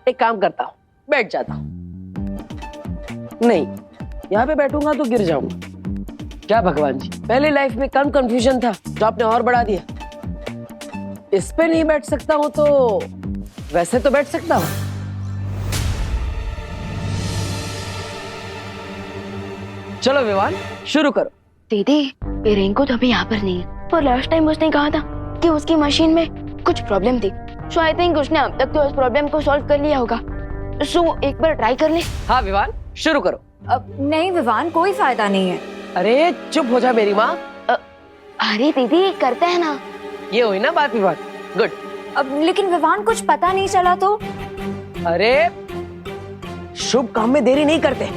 एक काम करता हूँ, बैठ जाता हूँ। नहीं, यहाँ पे बैठूंगा तो गिर जाऊंगा। क्या भगवान जी, पहले लाइफ में कम कंफ्यूजन था जो आपने और बढ़ा दिया। इस पे नहीं बैठ सकता हूँ तो वैसे तो बैठ सकता हूँ। चलो विवान, शुरू करो। दीदी, ये रेनकोट अभी यहाँ पर नहीं है, पर लास्ट टाइम उसने कहा था कि उसकी मशीन में कुछ प्रॉब्लम थी। सो आई थिंक उसने अब तक तो उस प्रॉब्लम को सॉल्व कर लिया होगा। सो एक बार ट्राई कर ले। हाँ विवान, शुरू करो। अब नहीं विवान, कोई फायदा नहीं है। अरे चुप हो जा मेरी माँ। अरे दीदी, करते हैं ना। ये हुई ना बात विवान। गुड। अब लेकिन विवान कुछ पता नहीं चला तो? अरे शुभ काम में देरी नहीं करते।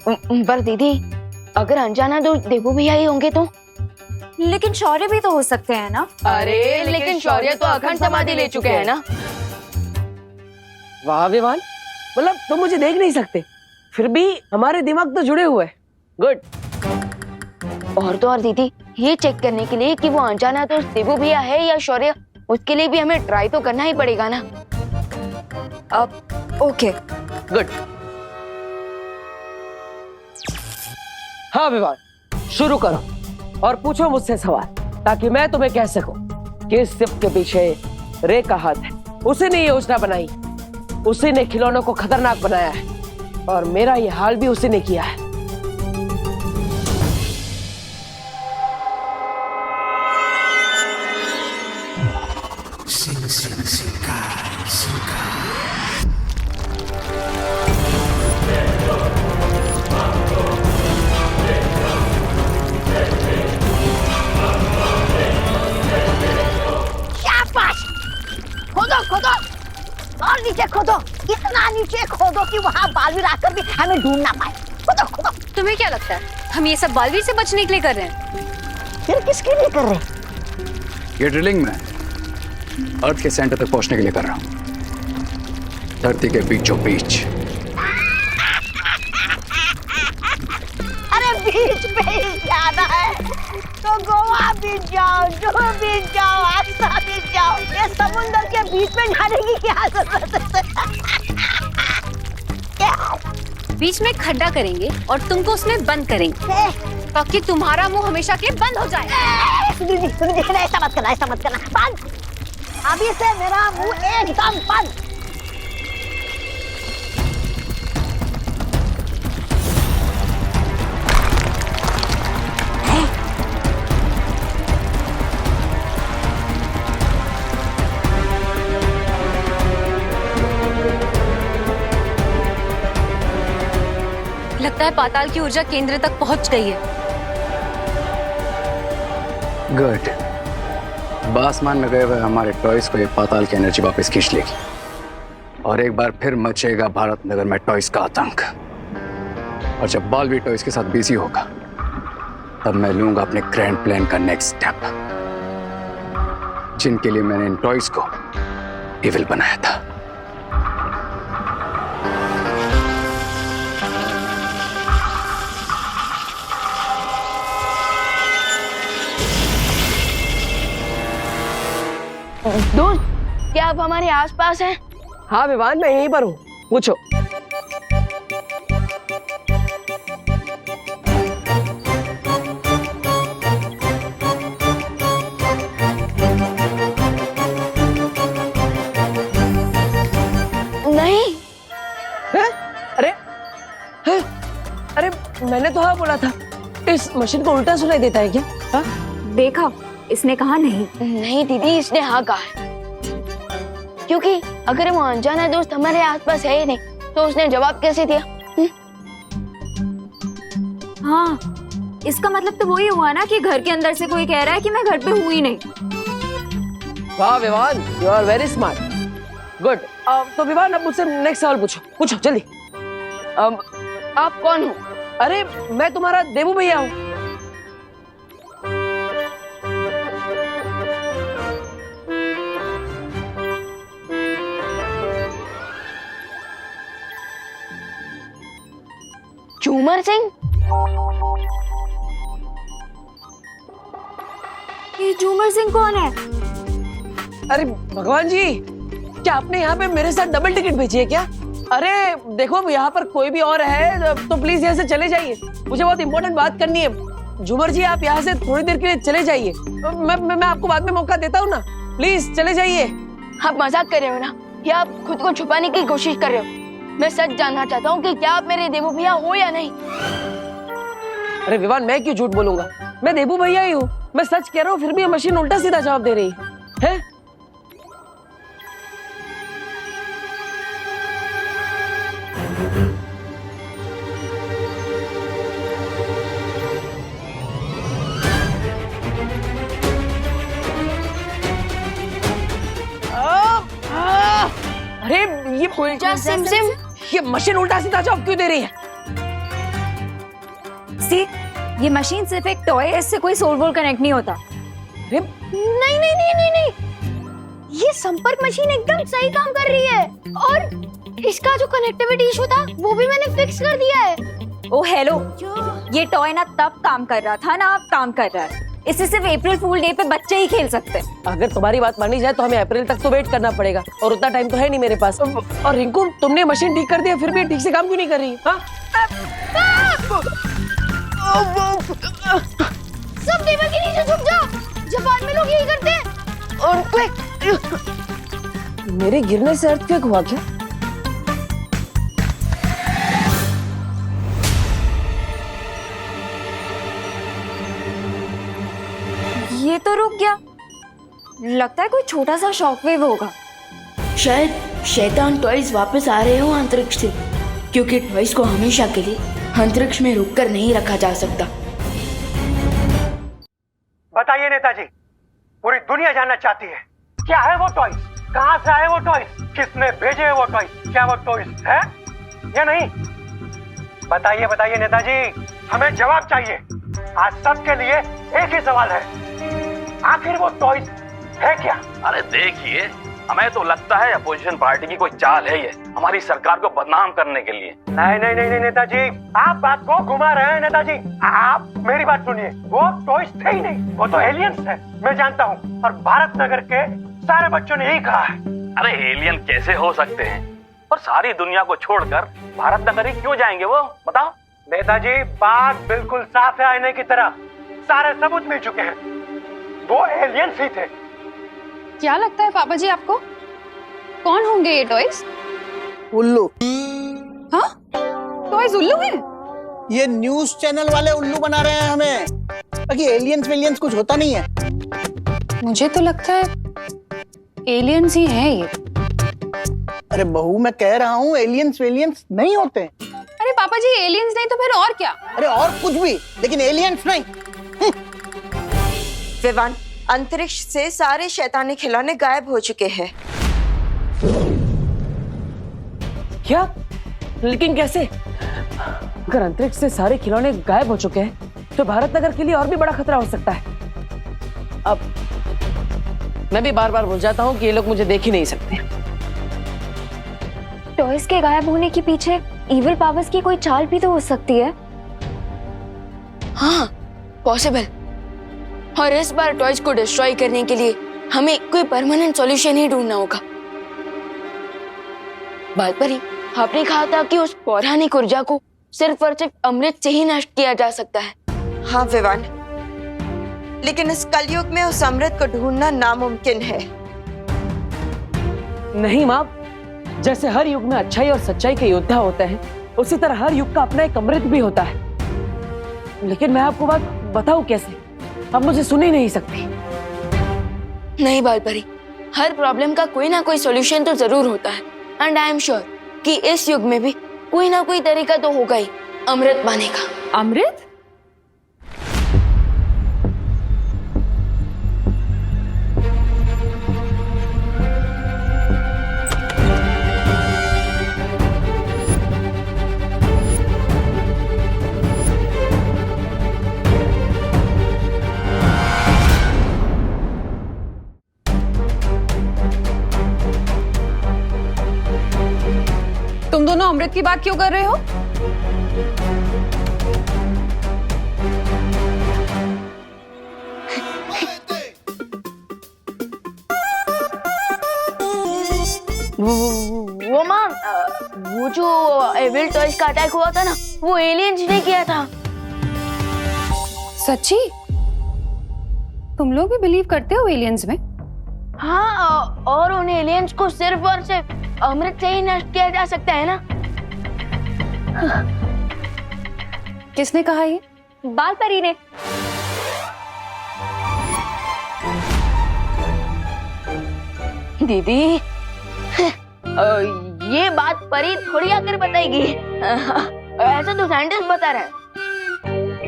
पर दीदी, अगर अनजाना दोस्त देवू भैया ही होंगे तो? लेकिन शौर्य भी तो हो सकते हैं ना। अरे लेकिन शौर्य तो अखंड समाधि ले चुके हैं ना। वाह विवान, मतलब तुम मुझे देख नहीं सकते, फिर भी हमारे दिमाग तो जुड़े हुए हैं। गुड। और तो और दीदी, ये चेक करने के लिए कि वो अनजाना दोस्त देवू भैया है या शौर्य, उसके लिए भी हमें ट्राई तो करना ही पड़ेगा ना। अब ओके। गुड। हाँ विवान, शुरू करो और पूछो मुझसे सवाल, ताकि मैं तुम्हें कह सकूं कि इस सिप के पीछे रे का हाथ है। उसी ने ये योजना बनाई, उसी ने खिलौनों को खतरनाक बनाया है, और मेरा ये हाल भी उसी ने किया है। खोदो खोदो और नीचे खोदो, इतना नीचे खोदो कि वहाँ बालवीर आकर भी हमें ढूंढ ना पाए। खोदो खोदो। तुम्हें क्या लगता है हम ये सब बालवीर से बचने के लिए कर रहे हैं? फिर किसके लिए कर रहे? ये ड्रिलिंग में अर्थ के सेंटर तक पहुंचने के लिए कर रहा हूं, धरती के बीचों बीच। अरे बीच पे ही जाना है तो गोवा बीच जाओ, जुहू बीच जाओ, आगरा बीच जाओ। ये समुंदर के बीच में जाने की क्या जरूरत है? बीच में खड्डा करेंगे और तुमको उसमें बंद करेंगे, ताकि तुम्हारा मुंह हमेशा के लिए बंद हो जाए। सुनिए, ऐसा मत करना, ऐसा मत करना। बंद। अभी से मेरा मुंह एकदम बंद। लगता है पाताल की ऊर्जा केंद्र तक पहुंच गई है। गुड। आसमान में गए हुए हमारे टॉयज को ये पाताल की एनर्जी वापस खींच लेगी, और एक बार फिर मचेगा भारत नगर में टॉयज का आतंक। और जब बालवीर टॉयज के साथ बिजी होगा, तब मैं लूंगा अपने ग्रैंड प्लान का नेक्स्ट स्टेप, जिनके लिए मैंने इन टॉयज को इविल बनाया था। दोस्त, क्या आप हमारे आसपास हैं? हाँ विवान, मैं यहीं पर हूँ, पूछो। नहीं। है? अरे है? अरे मैंने तो हाँ बोला था। इस मशीन को उल्टा सुनाई देता है क्या? हा? देखा, इसने कहा नहीं। नहीं दीदी, इसने हाँ कहा है, क्योंकि अगर वो अनजाना दोस्त हमारे आसपास है ही नहीं तो उसने जवाब कैसे दिया? हाँ, इसका मतलब तो वही हुआ ना कि घर के अंदर से कोई कह रहा है कि मैं घर पे हूँ ही नहीं। वाह Vivaan, you are very smart. Good. तो विवान, अब मुझसे नेक्स्ट सवाल पूछो, पूछो जल्दी। आप कौन हो? अरे मैं तुम्हारा देवू भैया हूँ। झूमर सिंह? ये झूमर सिंह कौन है? अरे भगवान जी, क्या आपने यहाँ पे मेरे साथ डबल टिकट भेजी है क्या? अरे देखो, यहाँ पर कोई भी और है तो प्लीज यहाँ से चले जाइए, मुझे बहुत इंपॉर्टेंट बात करनी है। झूमर जी, आप यहाँ से थोड़ी देर के लिए चले जाइए। मैं आपको बाद में मौका देता हूँ ना, प्लीज चले जाइए। आप मजाक कर रहे हो ना, या आप खुद को छुपाने की कोशिश कर रहे हो? मैं सच जानना चाहता हूँ कि क्या आप मेरे देवू भैया हो या नहीं। अरे विवान, मैं क्यों झूठ बोलूंगा, मैं देबू भैया ही हूँ। मैं सच कह रहा हूँ, फिर भी मशीन उल्टा सीधा जवाब दे रही है। अरे ये उल्टा सिम सिम, ये मशीन उल्टा सीधा जवाब क्यों दे रही है? सी, ये मशीन सिर्फ एक टॉय है, इससे कोई सोल वोल कनेक्ट नहीं होता। अरे नहीं नहीं नहीं नहीं नहीं, ये संपर्क मशीन एकदम सही काम कर रही है, और इसका जो कनेक्टिविटी इशू था वो भी मैंने फिक्स कर दिया है। ओ हेलो, ये टॉय ना तब काम कर रहा था ना अब काम कर रहा है। इसे सिर्फ अप्रैल फूल डे पे बच्चे ही खेल सकते हैं। अगर तुम्हारी बात मानी जाए तो हमें अप्रैल तक तो वेट करना पड़ेगा, और उतना टाइम तो है नहीं मेरे पास। और रिंकू, तुमने मशीन ठीक कर दिया, फिर भी ठीक से काम क्यों नहीं कर रही? हाँ? सब टेबल के नीचे छुप जाओ, जापान में लोग यही करते हैं। मेरे गिरने से अर्थक्वेक हुआ क्या? ये तो रुक गया, लगता है कोई छोटा सा शॉकवेव होगा। शायद शैतान टॉयज वापस आ रहे हो अंतरिक्ष से, क्योंकि टॉयज को हमेशा के लिए अंतरिक्ष में रुककर नहीं रखा जा सकता। बताइए नेताजी, पूरी दुनिया जानना चाहती है, क्या है वो टॉयज, कहां से आए वो टॉयज, किसने भेजे वो टॉयज, क्या वो टॉयज है या नहीं? बताइए बताइए नेताजी, हमें जवाब चाहिए। आज सबके लिए एक ही सवाल है, आखिर वो टॉयज है क्या? अरे देखिए, हमें तो लगता है अपोजिशन पार्टी की कोई चाल है ये, हमारी सरकार को बदनाम करने के लिए। नहीं नहीं नहीं नहीं नेताजी, आप बात को घुमा रहे हैं नेताजी। आप मेरी बात सुनिए, वो टॉयज थे ही नहीं, वो तो एलियंस है, मैं जानता हूँ, और भारत नगर के सारे बच्चों ने यही कहा है। अरे एलियन कैसे हो सकते हैं, और सारी दुनिया को छोड़कर भारत नगर ही क्यों जाएंगे वो, बताओ? नेताजी, बात बिल्कुल साफ है आईने की तरह, सारे सबूत मिल चुके हैं, वो एलियंस ही थे। क्या लगता है पापा जी आपको, कौन होंगे ये टॉयज? उल्लू। हाँ, टॉयज उल्लू हैं? ये न्यूज चैनल वाले उल्लू बना रहे हैं हमें, बाकी एलियंस वेलियंस कुछ होता नहीं है। मुझे तो लगता है एलियंस ही हैं ये। अरे बहू, मैं कह रहा हूँ एलियंस वेलियंस नहीं होते। अरे पापा जी, एलियंस नहीं तो फिर और क्या? अरे और कुछ भी, लेकिन एलियंस नहीं। विवान, अंतरिक्ष से सारे शैतानी खिलौने गायब हो चुके हैं। क्या? लेकिन कैसे? अगर अंतरिक्ष से सारे खिलौने गायब हो चुके हैं तो भारत नगर के लिए और भी बड़ा खतरा हो सकता है। अब मैं भी बार बार भूल जाता हूँ कि ये लोग मुझे देख ही नहीं सकते। टॉयज के गायब होने के पीछे इविल पावर्स की कोई चाल भी तो हो सकती है। हाँ, पॉसिबल। और इस बार टॉयज को डिस्ट्रॉय करने के लिए हमें कोई परमानेंट सॉल्यूशन ही ढूंढना होगा। बालपरी, आपने कहा था कि उस पौराणिक ऊर्जा को सिर्फ और सिर्फ अमृत से ही नष्ट किया जा सकता है। हाँ विवान, लेकिन इस कलयुग में उस अमृत को ढूंढना नामुमकिन है। नहीं माँ, जैसे हर युग में अच्छाई और सच्चाई के योद्धा होते हैं, उसी तरह हर युग का अपना एक अमृत भी होता है। लेकिन मैं आपको बात बताऊं कैसे? आप मुझे सुन ही नहीं सकती। नहीं बालपरी, हर प्रॉब्लम का कोई ना कोई सॉल्यूशन तो जरूर होता है, एंड आई एम श्योर कि इस युग में भी कोई ना कोई तरीका तो होगा ही अमृत पाने का। अमृत? तुम दोनों अमृत की बात क्यों कर रहे हो? रियल टॉयज का अटैक हुआ था ना, वो एलियंस ने किया था। सच्ची? तुम लोग भी बिलीव करते हो एलियंस में? हाँ, और उन एलियंस को सिर्फ और सिर्फ अमृत से ही नष्ट किया जा सकता है ना। किसने कहा ये? बाल परी ने। दीदी, ये बात परी थोड़ी आकर बताएगी। ऐसा तो साइंटिस्ट बता रहा है।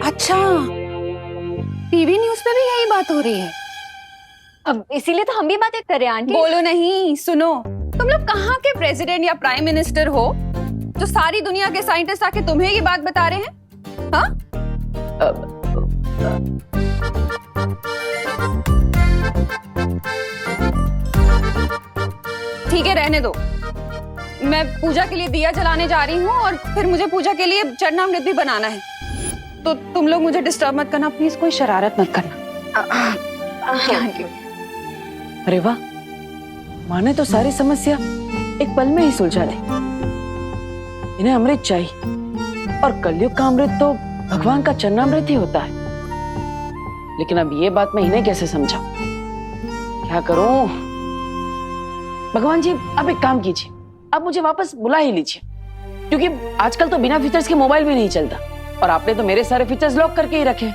अच्छा, टीवी न्यूज़ पे भी यही बात हो रही है। अब इसीलिए तो हम भी बातें कर रहे हैं आंटी। बोलो नहीं, सुनो। तुम लोग कहाँ के प्रेसिडेंट या प्राइम मिनिस्टर हो जो सारी दुनिया के साइंटिस्ट आके तुम्हें ये बात बता रहे हैं? हाँ? ठीक है, रहने दो। मैं पूजा के लिए दिया जलाने जा रही हूँ और फिर मुझे पूजा के लिए चरणामृत भी बनाना है, तो तुम लोग मुझे डिस्टर्ब मत करना प्लीज, कोई शरारत मत करना। अरे वाह, माँ ने तो सारी समस्या एक पल में ही सुलझा दी। इन्हें अमृत चाहिए और कलयुग का अमृत तो भगवान का चरणामृत ही होता है। लेकिन अब ये बात मैं इन्हें कैसे समझाऊं? क्या करूं? भगवान जी, आप एक काम कीजिए, आप मुझे वापस बुला ही लीजिए, क्योंकि आजकल तो बिना फीचर्स के मोबाइल भी नहीं चलता और आपने तो मेरे सारे फीचर्स लॉक करके ही रखे।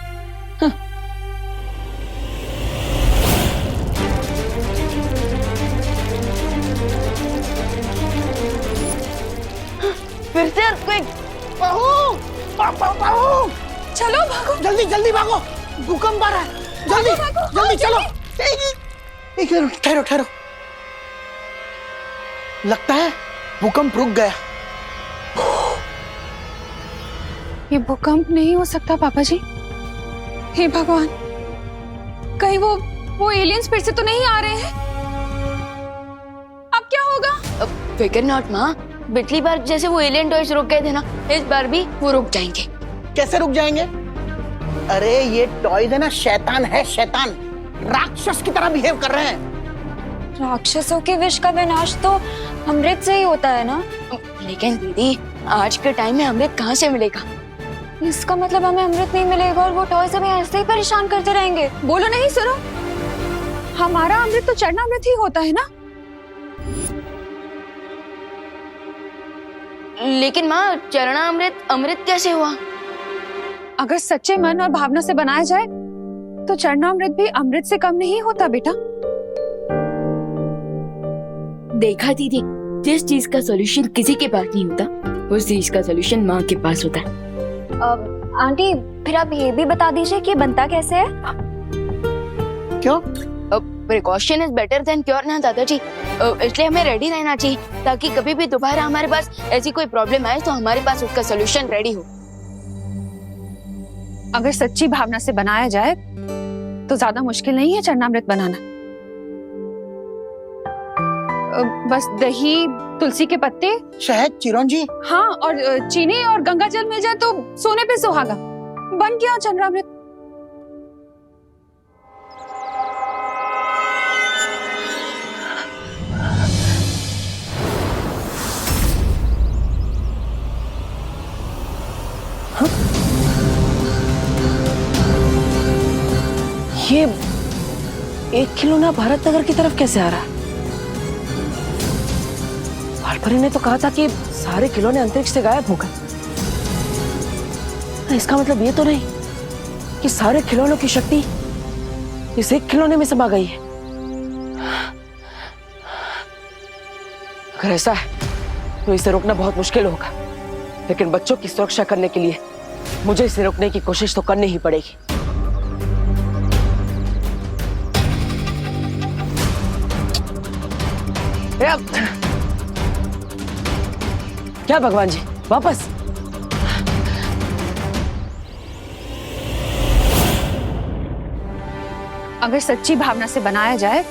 फिर से earthquake। चलो भागो, जल्दी जल्दी भागो, भूकंप आ रहा है, जल्दी जल्दी चलो। एक मिनट, ठहरो ठहरो, लगता है भूकंप रुक गया। ये भूकंप नहीं हो सकता पापा जी। हे भगवान, कहीं वो एलियंस फिर से तो नहीं आ रहे हैं? अब क्या होगा? फिकर नॉट माँ, पिछली बार जैसे वो एलियन टॉयज रुक गए थे ना, इस बार भी वो रुक जाएंगे। कैसे रुक जाएंगे? अरे ये टॉयज है ना, शैतान है, शैतान, राक्षस की तरह बिहेव कर रहे हैं। राक्षसों के विष का विनाश तो अमृत से ही होता है ना। लेकिन दीदी, आज के टाइम में अमृत कहाँ से मिलेगा? इसका मतलब हमें अमृत नहीं मिलेगा और वो टॉयज हमें ऐसे ही परेशान करते रहेंगे। बोलो नहीं, सुनो, हमारा अमृत तो चरणामृत ही होता है ना। लेकिन माँ, चरणामृत अमृत कैसे हुआ? अगर सच्चे मन और भावना से बनाया जाए तो चरणामृत भी अमृत से कम नहीं होता बेटा। देखा दीदी, जिस चीज का सॉल्यूशन किसी के पास नहीं होता, उस चीज का सॉल्यूशन माँ के पास होता है। आंटी, फिर आप ये भी बता दीजिए कि बनता कैसे है? क्यों? Precaution is better than cure ना दादाजी, इसलिए हमें रेडी रहना चाहिए, ताकि कभी भी दोबारा हमारे पास ऐसी कोई प्रॉब्लम आए तो हमारे पास उसका सॉल्यूशन रेडी हो। अगर सच्ची भावना से बनाया जाए तो ज्यादा मुश्किल नहीं है चरणामृत बनाना। बस दही, तुलसी के पत्ते, शहद, चिरौंजी, हाँ, और चीनी और गंगा जल मिल जाए तो सोने पे सुहागा, बन गया चरणामृत। ये एक खिलौना भारत नगर की तरफ कैसे आ रहा है? बालपरी ने तो कहा था कि सारे खिलौने अंतरिक्ष से गायब हो गए। इसका मतलब ये तो नहीं कि सारे खिलौनों की शक्ति इस एक खिलौने में समा गई है। अगर ऐसा है तो इसे रोकना बहुत मुश्किल होगा, लेकिन बच्चों की सुरक्षा करने के लिए मुझे इसे रोकने की कोशिश तो करनी ही पड़ेगी। क्या भगवान जी, वापस? अगर सच्ची भावना से बनाया जाए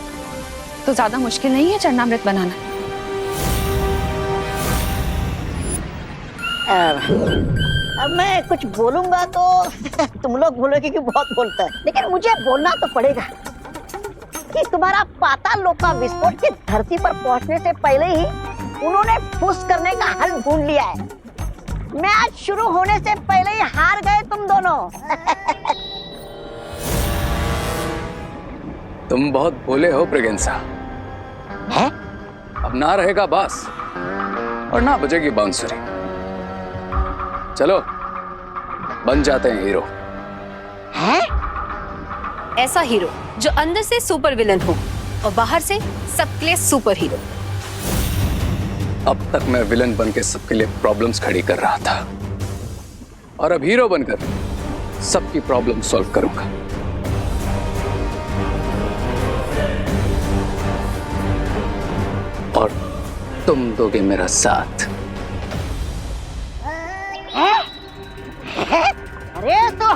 तो ज्यादा मुश्किल नहीं है चरणामृत बनाना। अब मैं कुछ बोलूंगा तो तुम लोग बोलोगे कि बहुत बोलता है, लेकिन मुझे बोलना तो पड़ेगा कि तुम्हारा पाताल लोक का विस्फोट की धरती पर पहुंचने से पहले ही उन्होंने फुस करने का हल ढूंढ लिया है। मैच शुरू होने से पहले ही हार गए तुम दोनों। तुम बहुत भोले हो ब्रिगेंसा। है? अब ना रहेगा बास और ना बजेगी बांसुरी। चलो बन जाते हैं हीरो। हैं? ऐसा हीरो जो अंदर से सुपर विलन हो और बाहर से सबके लिए सुपर हीरो। अब तक मैं विलन बन के सबके लिए प्रॉब्लम्स खड़ी कर रहा था और अब हीरो बनकर सबकी प्रॉब्लम सॉल्व करूंगा। और तुम दोगे मेरा साथ। अरे तो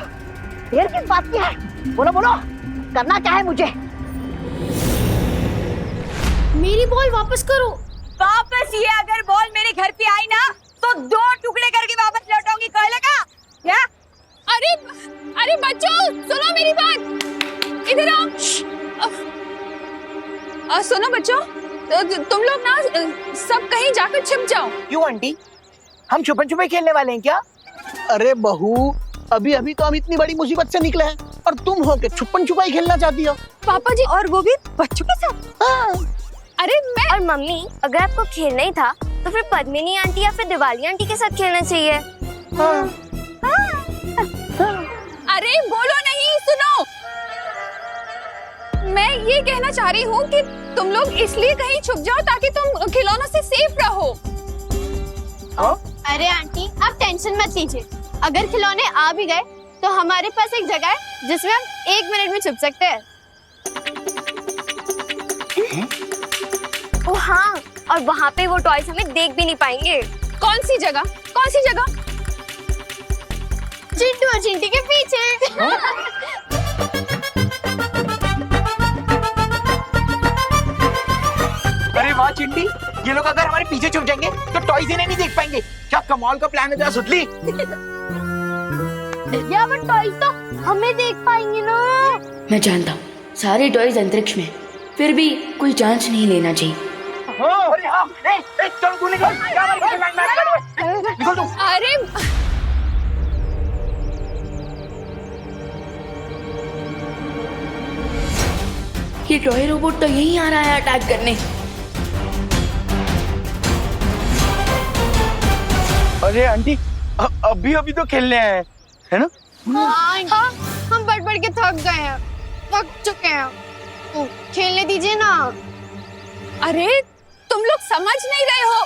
देर किस बात की है? बोलो बोलो, करना क्या है मुझे? मेरी बॉल वापस करो। वापस ये अगर बॉल मेरे घर पे आई ना तो 2 टुकड़े करके वापस लौटाऊंगी, कह लेगा क्या? अरे अरे बच्चों सुनो मेरी बात, इधर आओ। सुनो बच्चों, तुम लोग ना सब कहीं जाकर छिप जाओ। क्यों आंटी, हम छुपन छुपे खेलने वाले हैं क्या? अरे बहू, अभी अभी तो हम इतनी बड़ी मुसीबत से निकले हैं और तुम हो के छुपन छुपाई खेलना चाहती हो? पापा जी, और वो भी बच्चों के साथ। हाँ। अरे मैं और मम्मी, अगर आपको खेलना ही था तो फिर पद्मिनी आंटी या फिर दिवाली आंटी के साथ खेलना चाहिए। अरे बोलो नहीं, सुनो। मैं ये कहना चाह रही हूँ कि तुम लोग इसलिए कहीं छुप जाओ ताकि तुम खिलौनों से सेफ रहो। अरे आंटी, आप टेंशन मत लीजिए। अगर खिलौने आ भी गए तो हमारे पास एक जगह है जिसमें हम 1 मिनट में छुप सकते हैं। ओ हाँ, और वहाँ पे वो टॉयज हमें देख भी नहीं पाएंगे। कौन सी जगह? कौन सी जगह? चिंटू और चिंटी के पीछे। अरे वाह चिंटी, ये लोग अगर हमारे पीछे छुप जाएंगे तो टॉयज इन्हें नहीं देख पाएंगे। क्या कमाल का प्लान है जरा सुतली। या वो टॉयज तो हमें देख पाएंगे ना। मैं जानता हूँ सारे टॉयज अंतरिक्ष में, फिर भी कोई चांस नहीं लेना चाहिए। अरे हाँ, चल तू निकल, निकल तू। अरे ये टॉय रोबोट तो यहीं आ रहा है अटैक करने। अरे आंटी, अभी अभी तो खेलने आए हैं, है ना? हाँ, हम बढ़ बढ़ के थक गए हैं, थक चुके हैं। तो खेलने दीजिए ना। अरे तुम लोग समझ नहीं रहे हो।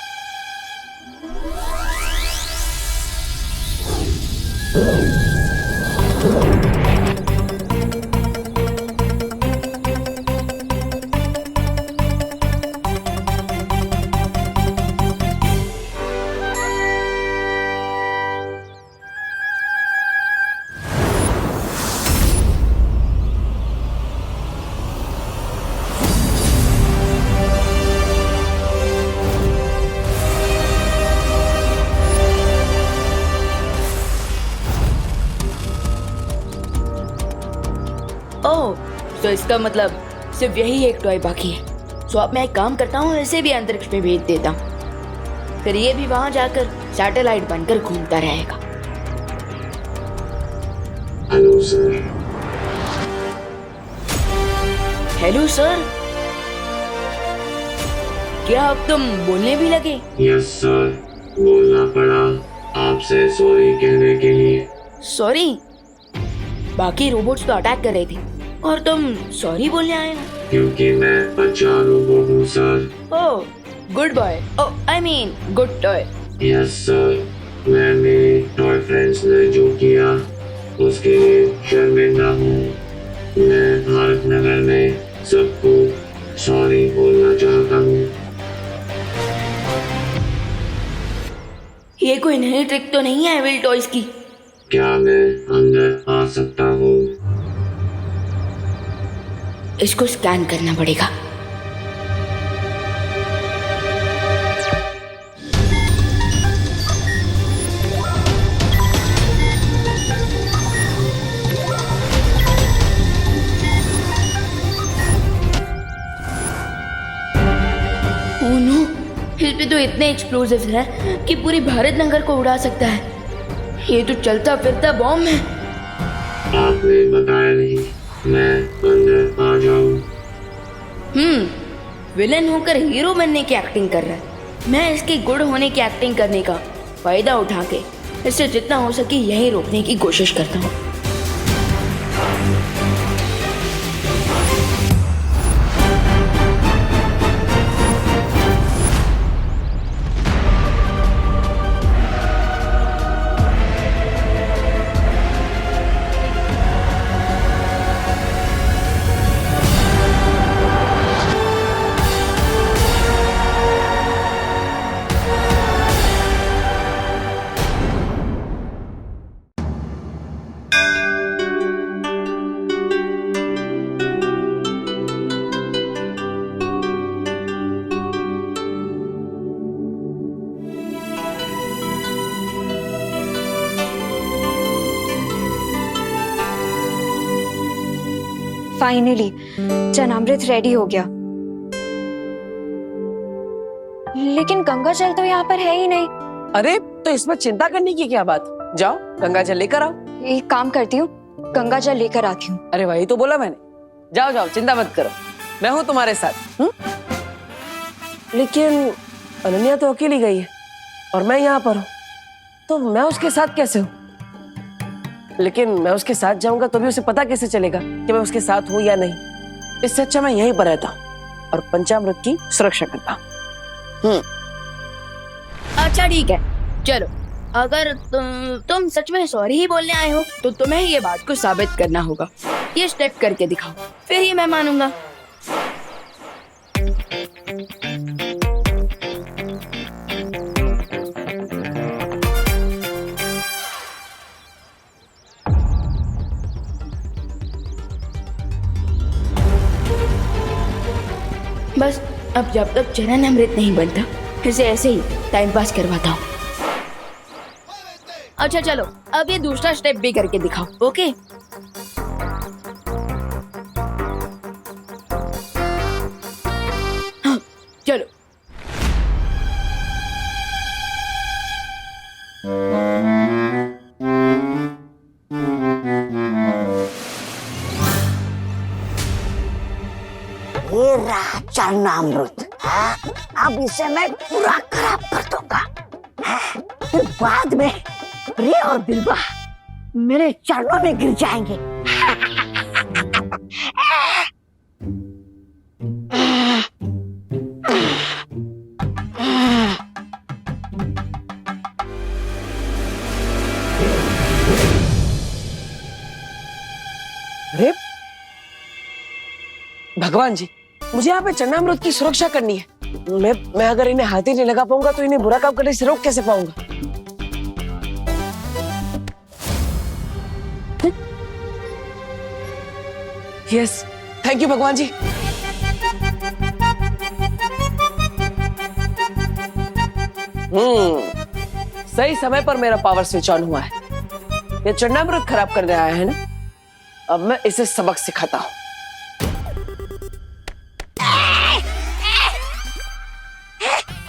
ओह, तो इसका मतलब सिर्फ यही एक टॉय बाकी है। तो अब मैं एक काम करता हूँ, इसे भी अंतरिक्ष में भेज देता हूँ, फिर ये भी वहां जाकर सैटेलाइट बनकर घूमता रहेगा। Hello sir. हेलो सर, क्या अब तुम बोलने भी लगे? यस सर, बोलना पड़ा आपसे सॉरी कहने के लिए। सॉरी? बाकी रोबोट्स तो अटैक कर रहे थे और तुम सॉरी बोलने आए हो? क्योंकि मैं अच्छा रोबोट हूँ sir. Oh, good boy. Oh, I mean good toy. Yes sir, मैं मेरे टॉय फ्रेंड्स ने जो किया उसके लिए शर्मिंदा हूँ। मैं भारत नगर में सबको सॉरी बोलना चाहता हूँ। ये कोई नई ट्रिक तो नहीं है एविल टॉयज की? क्या मैं अंदर आ सकता हूँ? इसको स्कैन करना पड़ेगा। ओह नो, इस पे तो तो इतने एक्सप्लोसिव है कि पूरी भारत नगर को उड़ा सकता है। ये तो चलता फिरता बॉम्ब है। आपने बताया नहीं, मैं अंदर आ जाऊं? विलन होकर हीरो बनने की एक्टिंग कर रहा है। मैं इसके गुड होने की एक्टिंग करने का फायदा उठा के इससे जितना हो सके यही रोकने की कोशिश करता हूँ। फाइनली चनामृत रेडी हो गया, लेकिन गंगा जल तो यहाँ पर है ही नहीं। अरे तो इसमें चिंता करने की क्या बात, जाओ गंगा जल लेकर आओ। एक काम करती हूँ, गंगा जल लेकर आती हूँ। अरे वही तो बोला मैंने, जाओ जाओ चिंता मत करो, मैं हूँ तुम्हारे साथ। लेकिन अनन्या तो अकेली गई है और मैं यहाँ पर हूँ, तो मैं उसके साथ कैसे हूँ? लेकिन मैं उसके साथ जाऊंगा तो भी उसे पता कैसे चलेगा कि मैं उसके साथ हूँ या नहीं? इससे अच्छा मैं यहीं पर रहता हूँ और पंचामृत की सुरक्षा करता हूँ। अच्छा ठीक है, चलो अगर तुम सच में सॉरी ही बोलने आए हो तो तुम्हें ये बात को साबित करना होगा। ये स्टेप करके दिखाओ, फिर ही मैं मानूंगा। बस अब जब तक चरण अमृत नहीं बनता इसे ऐसे ही टाइम पास करवाता हूँ। अच्छा चलो अब ये दूसरा स्टेप भी करके दिखाओ। ओके हाँ चलो। ये रहा चरणामृत, अब इसे मैं पूरा खराब कर दूंगा। फिर बाद में प्रिया और बिल्वा मेरे चरणों में गिर जाएंगे। अरे भगवान जी, मुझे यहाँ पे चरणामृत की सुरक्षा करनी है। मैं अगर इन्हें हाथ ही नहीं लगा पाऊंगा तो इन्हें बुरा काम करने से रोक कैसे पाऊंगा? यस, थैंक यू भगवान जी। सही समय पर मेरा पावर स्विच ऑन हुआ है। ये चरणामृत खराब करने आया है ना, अब मैं इसे सबक सिखाता हूँ।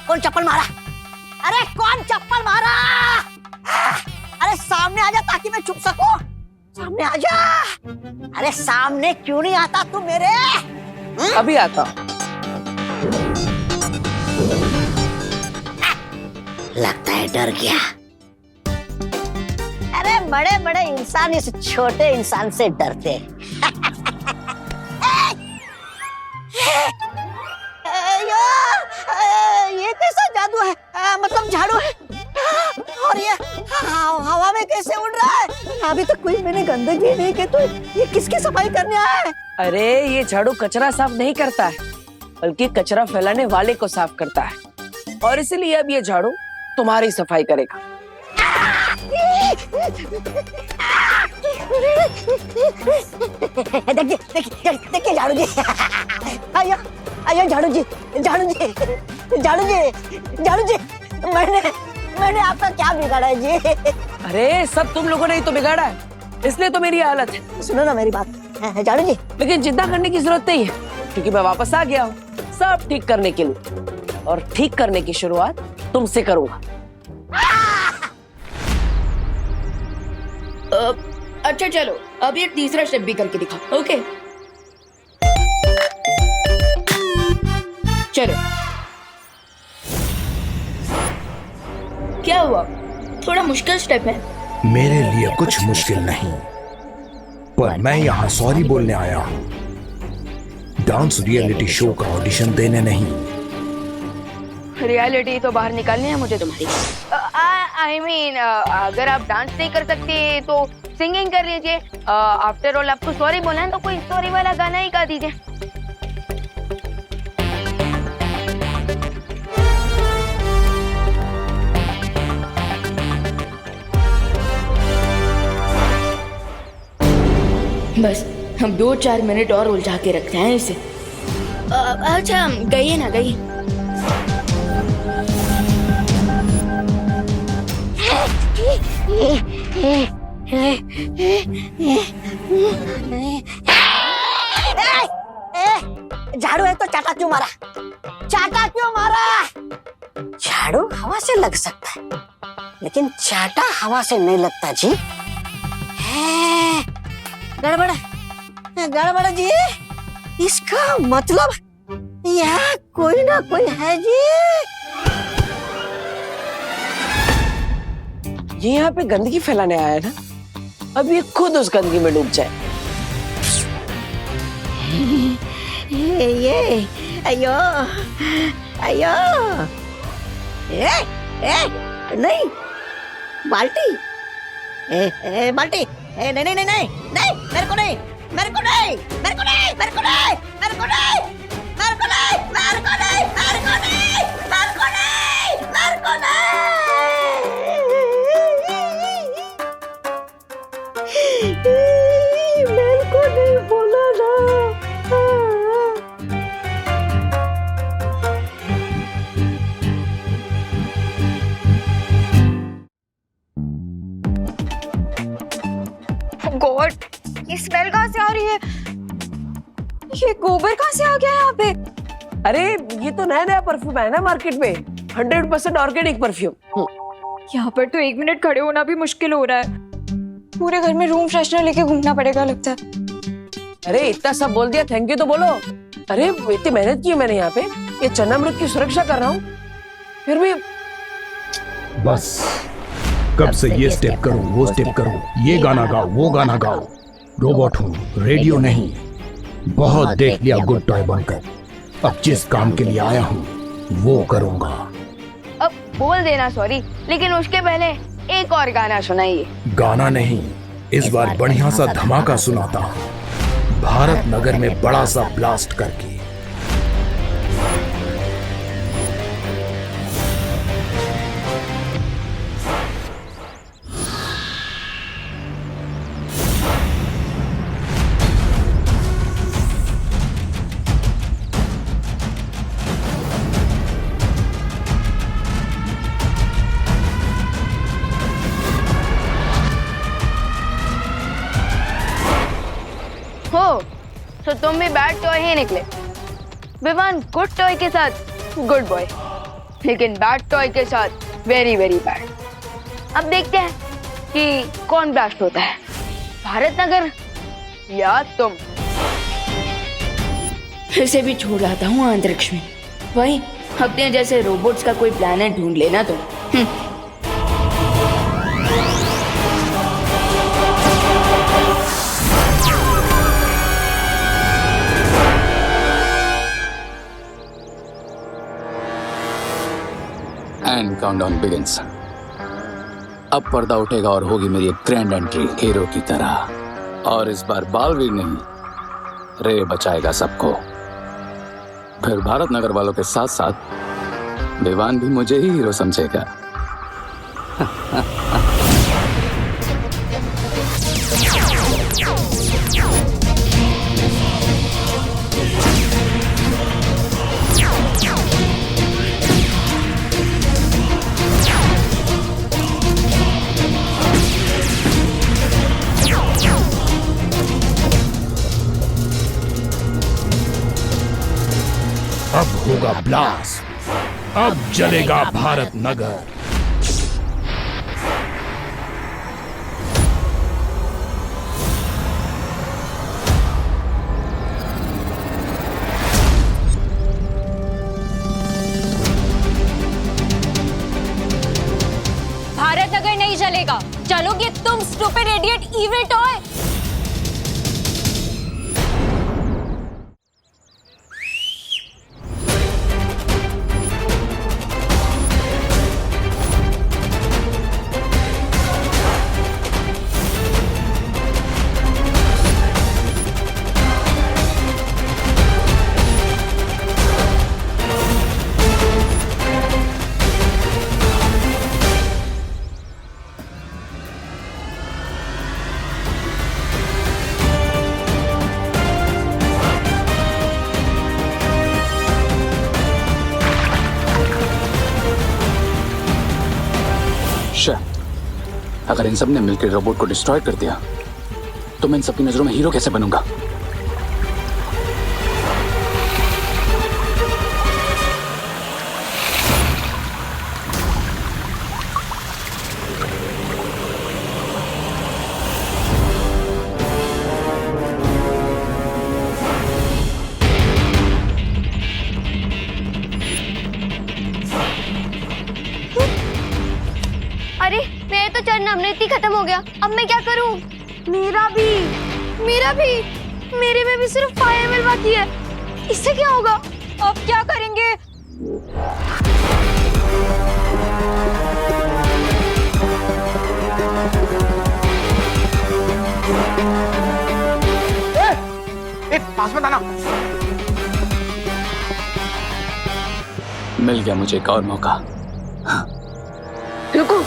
कौन चप्पल मारा? अरे कौन चप्पल मारा? अरे सामने आजा ताकि मैं छुप सकूं। सामने आजा। अरे सामने क्यों नहीं आता तू मेरे? अभी आता हूं। लगता है डर गया। अरे बड़े बड़े इंसान इस छोटे इंसान से डरते। ये कैसा जादू है? मतलब झाड़ू है और ये हवा में कैसे उड़ रहा है? अभी तक कोई मैंने गंदगी नहीं की, तो ये किसकी सफाई करने आया है? अरे ये झाड़ू कचरा साफ नहीं करता है, बल्कि कचरा फैलाने वाले को साफ करता है, और इसलिए अब ये झाड़ू तुम्हारी सफाई करेगा। देखिए झाड़ू जी, आइए आइए झाड़ू जी, झाड़ू जी, झाड़ू जी, झाड़ू जी, मैंने आपका क्या बिगाड़ा है जी? अरे सब तुम लोगों ने ही तो बिगाड़ा है, इसलिए तो मेरी हालत है। सुनो ना मेरी बात झाड़ू जी। लेकिन चिंता करने की जरूरत नहीं है, क्योंकि मैं वापस आ गया हूँ सब ठीक करने के लिए, और ठीक करने की शुरुआत तुमसे करूंगा। अच्छा चलो, अब ये तीसरा स्टेप भी करके दिखा। ओके चलो। क्या हुआ? थोड़ा मुश्किल स्टेप है। मेरे लिए कुछ मुश्किल नहीं, पर मैं यहाँ सॉरी बोलने आया हूँ, डांस रियलिटी शो का ऑडिशन देने नहीं। रियलिटी तो बाहर निकालनी है मुझे तुम्हारी। आई मीन अगर आप डांस नहीं कर सकते तो सिंगिंग कर लीजिए। आफ्टर ऑल आपको सॉरी बोलना है तो कोई सॉरी वाला गाना ही गा दीजिए। बस हम 2-4 मिनट और उलझा के रखते हैं इसे। अच्छा गई ना गई। झाड़ू है तो चाटा क्यों मारा? चाटा क्यों मारा? झाड़ू हवा से लग सकता है, लेकिन चाटा हवा से नहीं लगता जी। गड़बड़ गड़बड़ जी, इसका मतलब यहाँ कोई ना कोई है जी। ये यहाँ पे गंदगी फैलाने आया है ना, अब ये खुद उस गंदगी में डूब जाए। ये अयो अयो, नहीं बाल्टी, बाल्टी, नहीं नहीं नहीं नहीं नहीं, मेरे को नहीं, मेरे को नहीं, मेरे को नहीं, मेरे को नहीं, मेरे को नहीं, मेरे को नहीं, मेरे को नहीं, मेरे को नहीं, मेरे को नहीं, मेरे को नहीं, मेरे को नहीं बोला ना। गॉड, ये स्मेल कहाँ से आ रही है? ये गोबर कहाँ से आ गया यहाँ पे? अरे ये तो नया नया परफ्यूम है ना मार्केट में, 100% ऑर्गेनिक परफ्यूम। यहाँ पर तो 1 मिनट खड़े होना भी मुश्किल हो रहा है। पूरे घर में रूम फ्रेशनर लेके घूमना पड़ेगा लगता है। अरे इतना सब बोल दिया, थैंक यू तो बोलो। अरे इतनी मेहनत की है मैंने यहाँ पे, ये चन्नामृत की सुरक्षा कर रहा हूँ, फिर भी बस कब से ये स्टेप करो वो स्टेप करो, ये गाना गाओ वो गाना गाओ। रोबोट हूँ, रेडियो नहीं। बहुत देख लिया गुड टॉय बनकर, अब जिस काम के लिए आया हूँ वो करूँगा। अब बोल देना सॉरी, लेकिन उसके पहले एक और गाना सुनाइए। गाना नहीं, इस बार बढ़िया सा धमाका सुनाता, भारत नगर में बड़ा सा ब्लास्ट करके। हो तो तुम भी बैड टॉय ही निकले। विवान गुड टॉय के साथ गुड बॉय, लेकिन बैड टॉय के साथ वेरी वेरी बैड। अब देखते हैं कि कौन ब्लास्ट होता है, भारत नगर या तुम। इसे भी छोड़ आता हूँ अंतरिक्ष में, वही अपने जैसे रोबोट्स का कोई प्लैनेट ढूंढ लेना तुम। And countdown begins. अब पर्दा उठेगा और होगी मेरी एक ग्रैंड एंट्री हीरो की तरह, और इस बार बालवीर नहीं, रे बचाएगा सबको। फिर भारत नगर वालों के साथ साथ विवान भी मुझे ही हीरो समझेगा। अब होगा ब्लास्ट। अब जलेगा भारत नगर। भारत नगर नहीं जलेगा, चलोगे तुम स्टूपिड इडियट इविल टॉय। अगर इन सब ने मिलकर रोबोट को डिस्ट्रॉय कर दिया तो मैं इन सबकी नजरों में हीरो कैसे बनूंगा? अरे मेरे तो चढ़ना अमृत ही खत्म हो गया, अब मैं क्या करूं? मेरा भी मेरे में भी सिर्फ फायर मिल बाकी है, इससे क्या होगा? अब क्या करेंगे? पास में आना। मिल गया मुझे एक और मौका। रुको,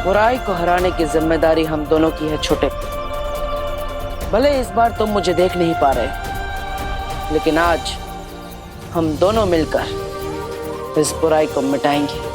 बुराई को हराने की जिम्मेदारी हम दोनों की है छोटे। भले इस बार तुम मुझे देख नहीं पा रहे, लेकिन आज हम दोनों मिलकर इस बुराई को मिटाएंगे।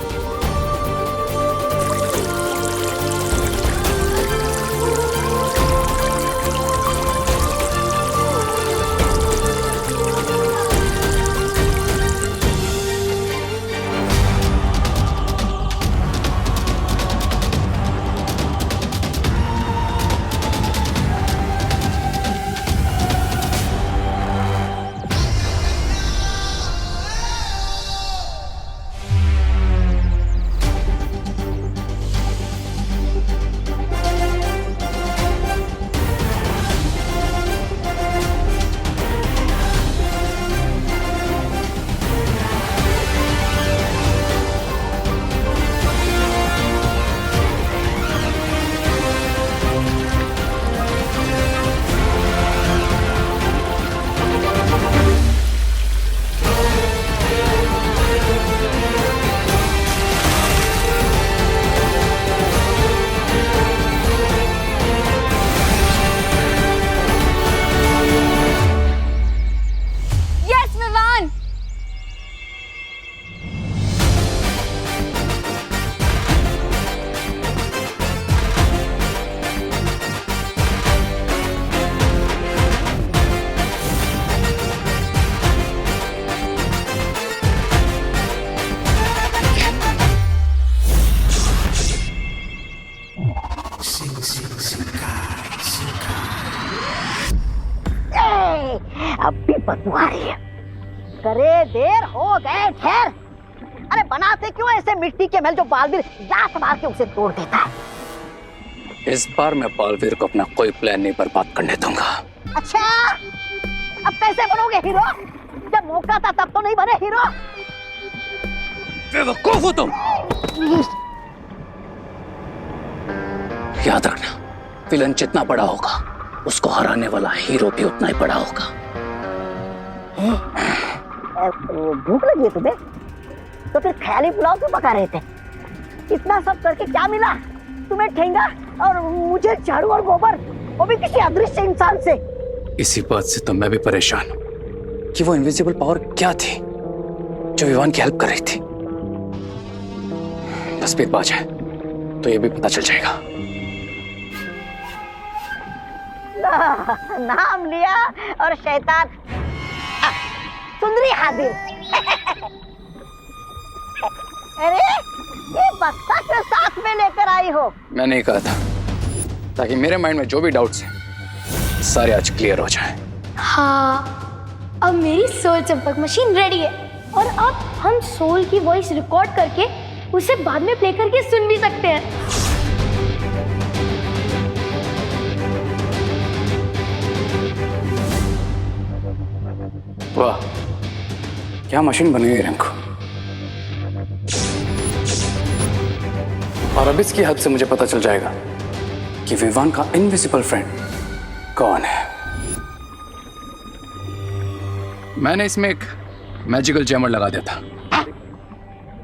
अब भी बदबू आ रही है। करे देर हो गए खैर। अरे बनाते क्यों ऐसे मिट्टी के महल जो बालवीर लात मार के उसे तोड़ देता है। इस बार मैं बालवीर को अपना कोई प्लान नहीं बर्बाद करने दूंगा। अच्छा, अब कैसे बनोगे हीरो? जब मौका था तब तो नहीं बने हीरो। बेवकूफ हो तुम। याद रखना, विलन जितना बड़ा होगा उसको हराने वाला हीरो भी उतना ही बड़ा होगा। भूख लगी है तुम्हें? तो फिर ख्याली पुलाव क्यों पका रहे थे? इतना सब करके क्या मिला तुम्हें? ठेंगा और मुझे झाड़ू और गोबर, वो भी किसी अदृश्य इंसान से। इसी बात से तो मैं भी परेशान हूं कि वो इनविजिबल पावर क्या थी जो विवान की हेल्प कर रही थी। बस पेट पा जाए तो ये भी पता चल जाएगा। नाम लिया और शैतान सुंदरी हाजिर। अरे ये बक्सा के साथ में लेकर आई हो? मैंने ही कहा था ताकि मेरे माइंड में जो भी डाउट्स हैं सारे आज क्लियर हो जाएं। हाँ, अब मेरी सोल चंपक मशीन रेडी है और अब हम सोल की वॉइस रिकॉर्ड करके उसे बाद में प्ले करके सुन भी सकते हैं। वाह, क्या मशीन बन गई रिंकू। और अब इसकी हेल्प से मुझे पता चल जाएगा कि विवान का इनविजिबल फ्रेंड कौन है। मैंने इसमें एक मैजिकल जैमर लगा दिया था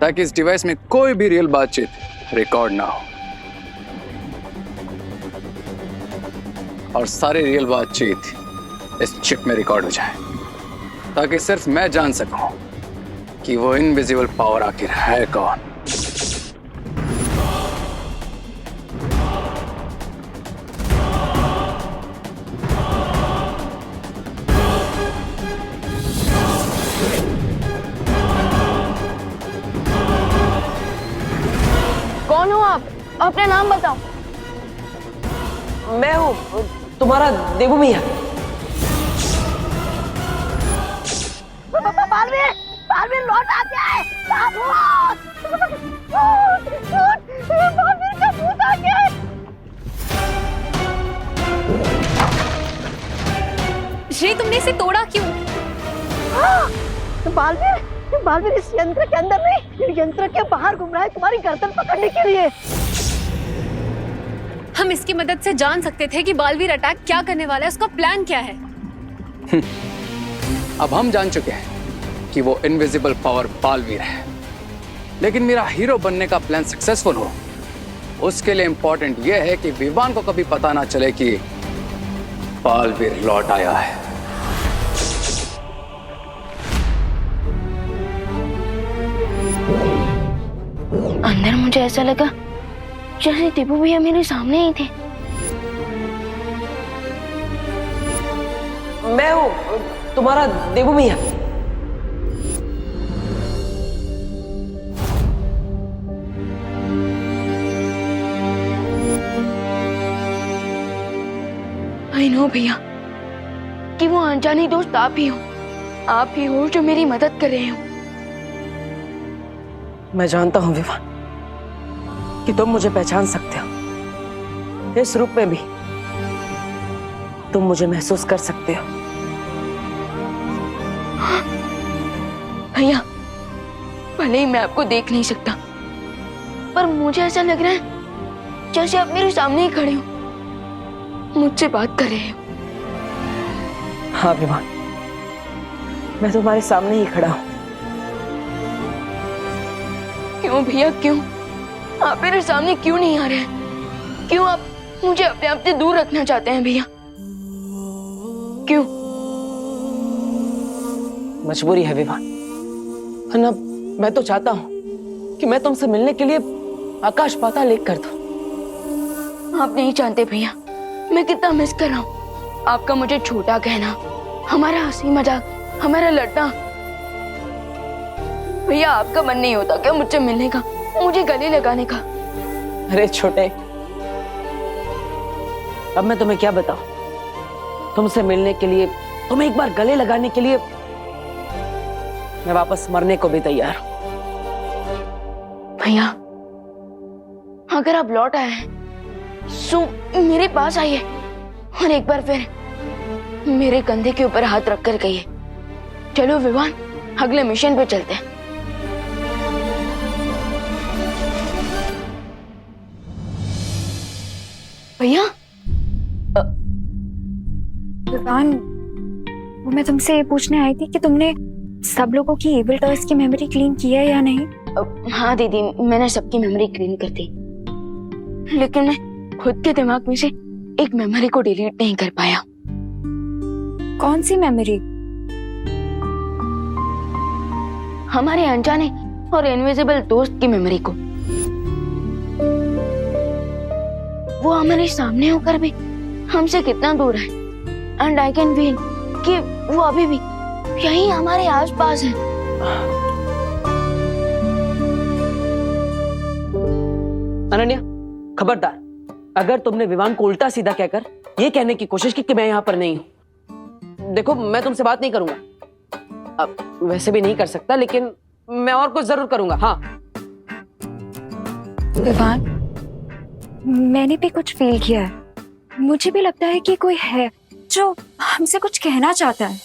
ताकि इस डिवाइस में कोई भी रियल बातचीत रिकॉर्ड ना हो और सारी रियल बातचीत इस चिप में रिकॉर्ड हो जाए, ताकि सिर्फ मैं जान सकूं कि वो इनविजिबल पावर आखिर है कौन। कौन हो आप? अपना नाम बताओ। मैं हूँ तुम्हारा देवू मिया। बालवीर, बालवीर लौट आ जाए। बालवीर का भूत आ गया है। श्री, तुमने इसे तोड़ा क्यों? बालवीर, बालवीर इस यंत्र के अंदर नहीं, यंत्र के बाहर घूम रहा है तुम्हारी गर्दन पकड़ने के लिए। हम इसकी मदद से जान सकते थे कि बालवीर अटैक क्या करने वाला है, उसका प्लान क्या है। अब हम जान चुके हैं कि वो इनविजिबल पावर बालवीर है, लेकिन मेरा हीरो बनने का प्लान सक्सेसफुल हो उसके लिए इंपॉर्टेंट यह है कि विवान को कभी पता ना चले कि बालवीर लौट आया है। अंदर मुझे ऐसा लगा जैसे टिपू भैया मेरे सामने ही थे। मैं हूँ तुम्हारा देवू मिया। आई नो भैया कि वो अनजानी दोस्त आप ही हो जो मेरी मदद कर रहे हो। मैं जानता हूँ विवान कि तुम मुझे पहचान सकते हो। इस रूप में भी तुम मुझे महसूस कर सकते हो। भैया, भले ही मैं आपको देख नहीं सकता, पर मुझे ऐसा लग रहा है जैसे आप मेरे सामने ही खड़े हो, मुझसे बात कर रहे हो। हाँ विवान, मैं तुम्हारे सामने ही खड़ा हूँ। क्यों भैया, क्यों आप मेरे सामने क्यों नहीं आ रहे हैं? क्यों आप मुझे अपने आप से दूर रखना चाहते हैं भैया? क्यों? मजबूरी है विवान, वरना मैं तो चाहता हूँ कि मैं तुमसे मिलने के लिए आकाश पाताल एक कर दूं। आप नहीं जानते भैया मैं कितना मिस कर रहा हूँ आपका मुझे छोटा कहना, हमारा हंसी मजाक, हमारा लड़ना। भैया, आपका मन नहीं होता क्या मुझसे मिलने का, मुझे गले लगाने का? अरे छोटे, अब मैं तुम्हें क्या बताऊं? तुमसे मिलने के लिए, तुम्हें एक बार गले लगाने के लिए मैं वापस मरने को भी तैयार हूं। भैया, अगर आप लौट आए हैं सो मेरे पास आइए और एक बार फिर मेरे कंधे के ऊपर हाथ रखकर कहिए, चलो विवान, अगले मिशन पे चलते हैं। भैया, विवान, वो मैं तुमसे ये पूछने आई थी कि तुमने सब लोगों की एविल टॉयज की मेमोरी क्लीन की है या नहीं? हाँ दीदी, मैंने सबकी मेमोरी क्लीन कर दी, लेकिन मैं खुद के दिमाग में से एक मेमोरी को डिलीट नहीं कर पाया। कौन सी मेमोरी? हमारे अनजाने और इनविजिबल दोस्त की मेमोरी को। वो हमारे सामने होकर भी हमसे कितना दूर है, एंड आई कैन फील कि वो अभी भी यहीं हमारे आसपास है। अनन्या, खबरदार, अगर तुमने विवान को उल्टा सीधा कहकर ये कहने की कोशिश की कि मैं यहाँ पर नहीं हूँ। देखो, मैं तुमसे बात नहीं करूंगा, अब वैसे भी नहीं कर सकता, लेकिन मैं और कुछ जरूर करूंगा। हाँ विवान, मैंने भी कुछ फील किया है। मुझे भी लगता है कि कोई है जो हमसे कुछ कहना चाहता है।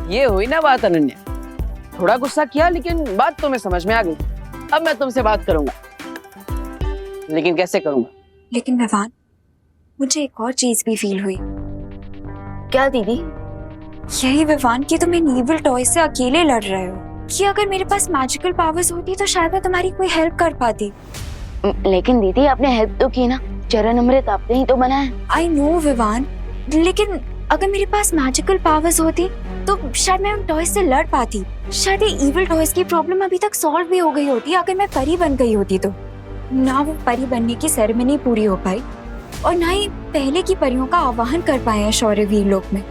ये हुई ना बात अनन्या। थोड़ा गुस्सा किया, लेकिन बात तुम्हें समझ में आ गई। अब मैं तुमसे बात करूंगा, लेकिन कैसे करूंगा? लेकिन विवान, मुझे एक और चीज भी फील हुई। क्या दीदी? यही विवान कि तुम इन इविल टॉय से अकेले लड़ रहे हो, कि अगर मेरे पास मैजिकल पावर्स होती तो शायद मैं तुम्हारी कोई हेल्प कर पाती। लेकिन दीदी, आपने हेल्प तो की ना, चरण अमृत आपने ही तो बनाया। आई नो विवान, लेकिन अगर मेरे पास मैजिकल पावर्स होती तो शायद मैं उन टॉयज से लड़ पाती। शायद ये इविल टॉयज की प्रॉब्लम अभी तक सॉल्व भी हो गई होती अगर मैं परी बन गई होती। तो ना वो परी बनने की सेरेमनी पूरी हो पाई, और ना ही पहले की परियों का आवाहन कर पाए हैं शौर्यवीर लोक में।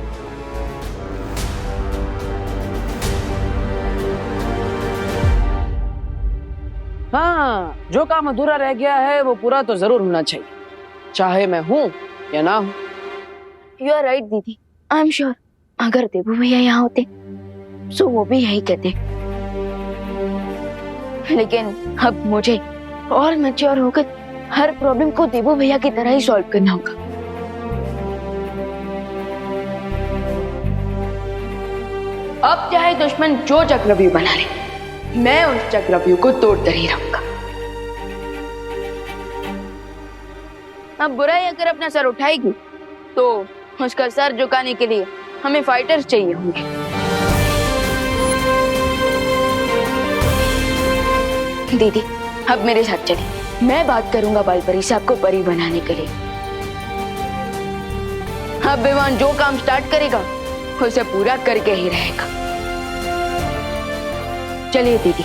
हाँ, जो काम अधूरा रह गया है वो पूरा तो जरूर होना चाहिए, चाहे मैं हूँ या ना हूँ। यू आर राइट दीदी, आई एम श्योर अगर देवू भैया यहाँ होते तो वो भी यही कहते। लेकिन अब मुझे और मैच्योर होकर हर प्रॉब्लम को देवू भैया की तरह ही सॉल्व करना होगा। अब चाहे दुश्मन जो चक्रव्यूह बना ले, मैं उस चक्रव्यूह को तोड़कर ही रहूंगा। अब बुराई अगर अपना सर उठाएगी तो उसका सर झुकाने के लिए हमें फाइटर्स चाहिए होंगे। दीदी, अब मेरे साथ चलिए, मैं बात करूंगा बालपरी से आपको परी बनाने के लिए। अब विवान जो काम स्टार्ट करेगा उसे पूरा करके ही रहेगा। चलिए दीदी।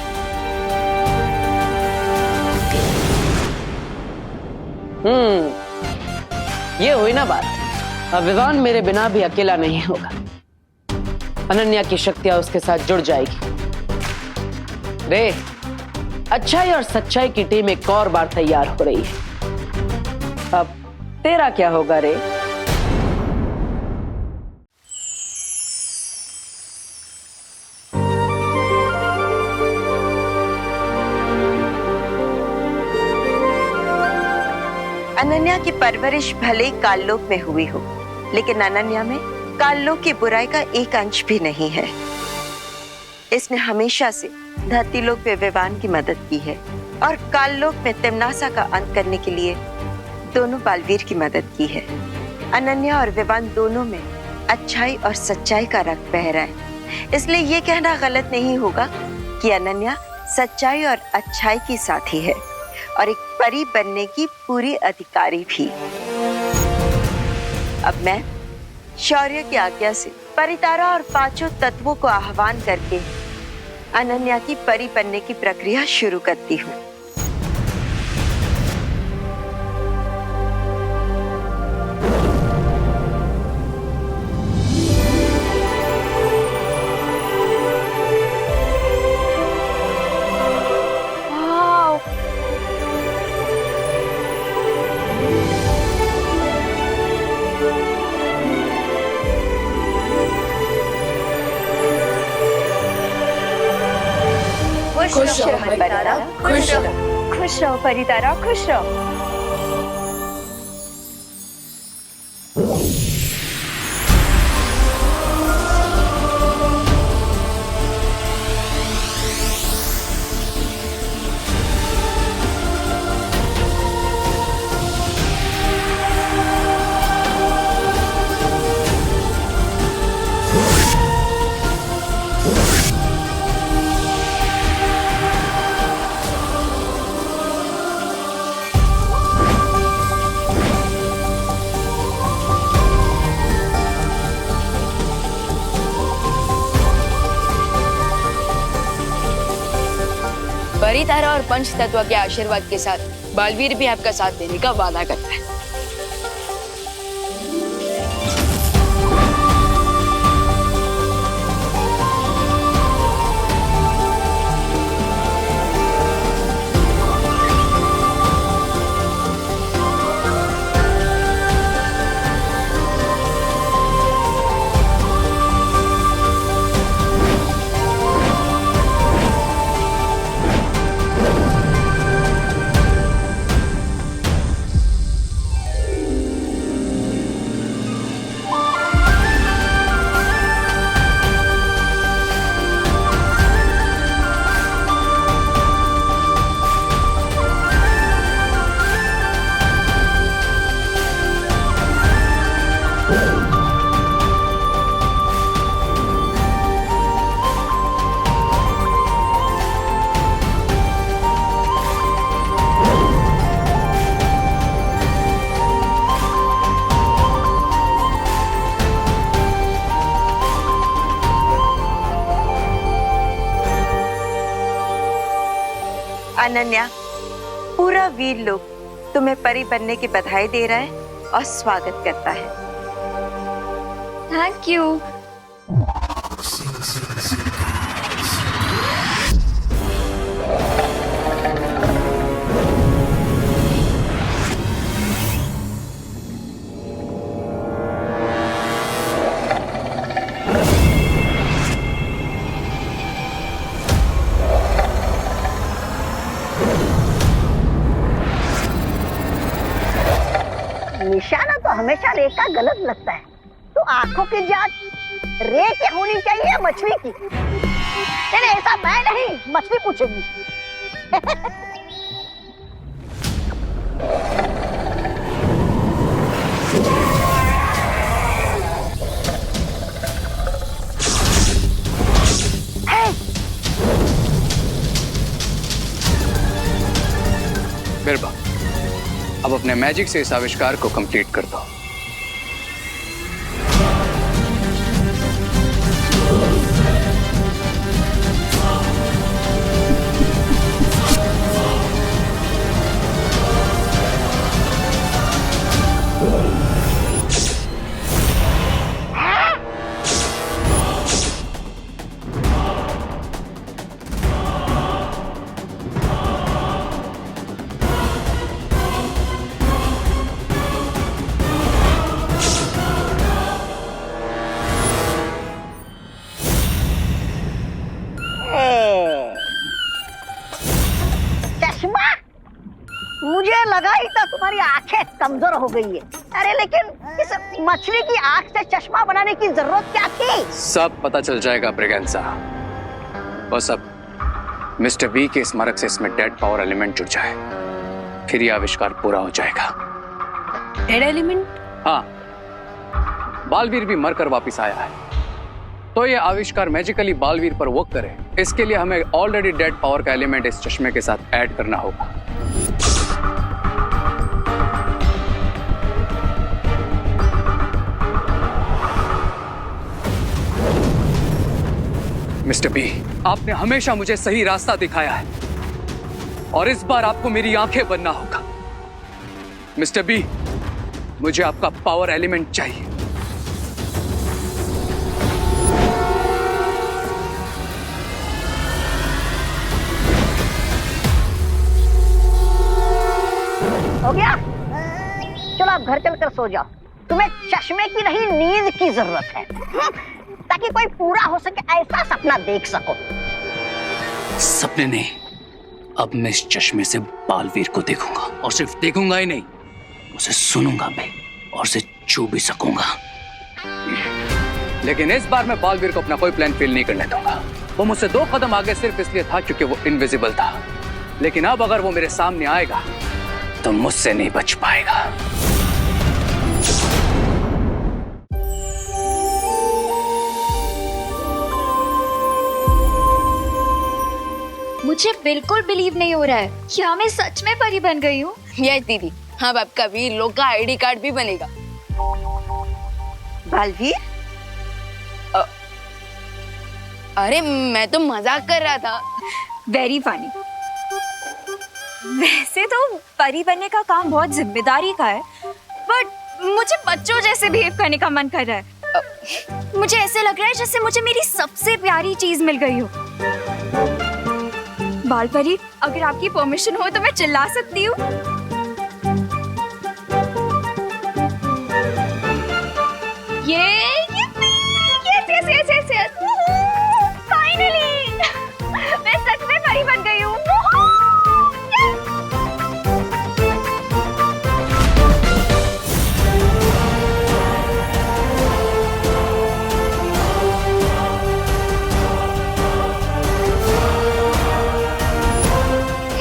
ये हुई ना बात। अब विवान मेरे बिना भी अकेला नहीं होगा, अनन्या की शक्तियां उसके साथ जुड़ जाएगी। रे, अच्छाई और सच्चाई की टीम एक और बार तैयार हो रही है। अब तेरा क्या होगा रे? अनन्या की परवरिश भले ही काललोक में हुई हो, लेकिन अनन्या में काललोक की बुराई का एक अंश भी नहीं है। इसने हमेशा से धरतीलोक में विवान की मदद की है और काललोक में तिमनासा का अंत करने के लिए दोनों बालवीर की मदद की है। अनन्या और विवान दोनों में अच्छाई और सच्चाई का रक्त बह रहा है, इसलिए ये कहना गलत नहीं होगा कि अनन्या सच्चाई और अच्छाई की साथी है और एक परी बनने की पूरी अधिकारी भी। अब मैं शौर्य की आज्ञा से परितारा और पांचों तत्वों को आह्वान करके अनन्या की परी बनने की प्रक्रिया शुरू करती हूँ। खुश रहो परितारा, खुश रहो, खुश रहो परितारा, खुश रहो। परी तारा और पंच तत्व के आशीर्वाद के साथ बालवीर भी आपका साथ देने का वादा करता है। अनन्या, पूरा वीर लोग तुम्हें परी बनने की बधाई दे रहा है और स्वागत करता है। Thank you. निशाना तो हमेशा रे का गलत लगता है, तो आंखों की जांच रे की होनी चाहिए या मछली की? नहीं, ऐसा मैं नहीं, मछली पूछेगी। बिरबा, अब अपने मैजिक से इस आविष्कार को कंप्लीट कर दो। चश्मा? मुझे लगा ही था तुम्हारी आंखें कमजोर हो गई है। अरे लेकिन इस मछली की आंख से चश्मा बनाने की जरूरत क्या थी? सब पता चल जाएगा ब्रिगेंसा। बस अब मिस्टर बी के स्मारक से इसमें डेड पावर एलिमेंट जुड़ जाए, फिर यह आविष्कार पूरा हो जाएगा। Dead element? हाँ, बालवीर भी मरकर वापिस आया है, तो ये आविष्कार मैजिकली बालवीर पर वर्क करे, इसके लिए हमें ऑलरेडी डेड पावर का एलिमेंट इस चश्मे के साथ ऐड करना होगा। मिस्टर बी, आपने हमेशा मुझे सही रास्ता दिखाया है और इस बार आपको मेरी आंखें बनना होगा। मिस्टर बी, मुझे आपका पावर एलिमेंट चाहिए। हो गया? चलो आप घर चलकर सो जाओ। तुम्हें चश्मे की नहीं, नींद की जरूरत है, ताकि कोई पूरा हो सके ऐसा सपना देख सको। सपने नहीं, अब मैं इस चश्मे से बालवीर को देखूंगा, और सिर्फ देखूंगा ही नहीं, उसे सुनूंगा भी और उसे छू भी सकूंगा। लेकिन इस बार मैं बालवीर को अपना कोई प्लान फेल नहीं करने दूंगा। वो मुझसे 2 कदम आगे सिर्फ इसलिए था क्योंकि वो इनविजिबल था, लेकिन अब अगर वो मेरे सामने आएगा तो मुझसे नहीं बच पाएगा। मुझे बिल्कुल बिलीव नहीं हो रहा है, क्या मैं सच में परी बन गई हूँ? यस दीदी, हाँ, आपका वीर लोग का आईडी कार्ड भी बनेगा। बालवीर? अरे मैं तो मजाक कर रहा था। Very funny. वैसे तो परी बनने का काम बहुत जिम्मेदारी का है, बट मुझे बच्चों जैसे बिहेव करने का मन कर रहा है। मुझे ऐसे लग रहा है जैसे मुझे मेरी सबसे प्यारी चीज मिल गई हो। बाल परी, अगर आपकी परमिशन हो तो मैं चिल्ला सकती हूँ? Yes. Finally! मैं सच में परी बन गई हूँ।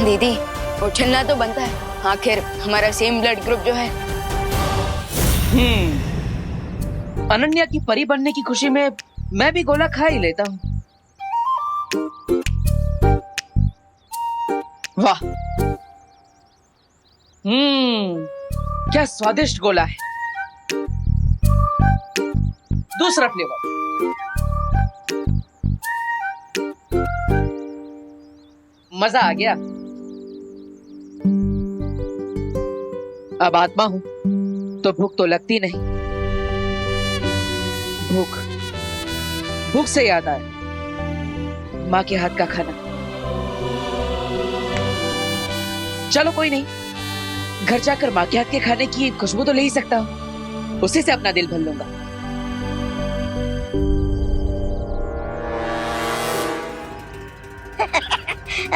दीदी, उछलना तो बनता है, आखिर हमारा सेम ब्लड ग्रुप जो है। अनन्या की परी बनने की खुशी में मैं भी गोला खा ही लेता हूँ। वाह, क्या स्वादिष्ट गोला है। दूसरा फ्लेवर। मजा आ गया। अब आत्मा हूं तो भूख तो लगती नहीं। भूख से याद आया, माँ के हाथ का खाना। चलो कोई नहीं, घर जाकर माँ के हाथ के खाने की खुशबू तो ले ही सकता हूँ, उसी से अपना दिल भर लूंगा।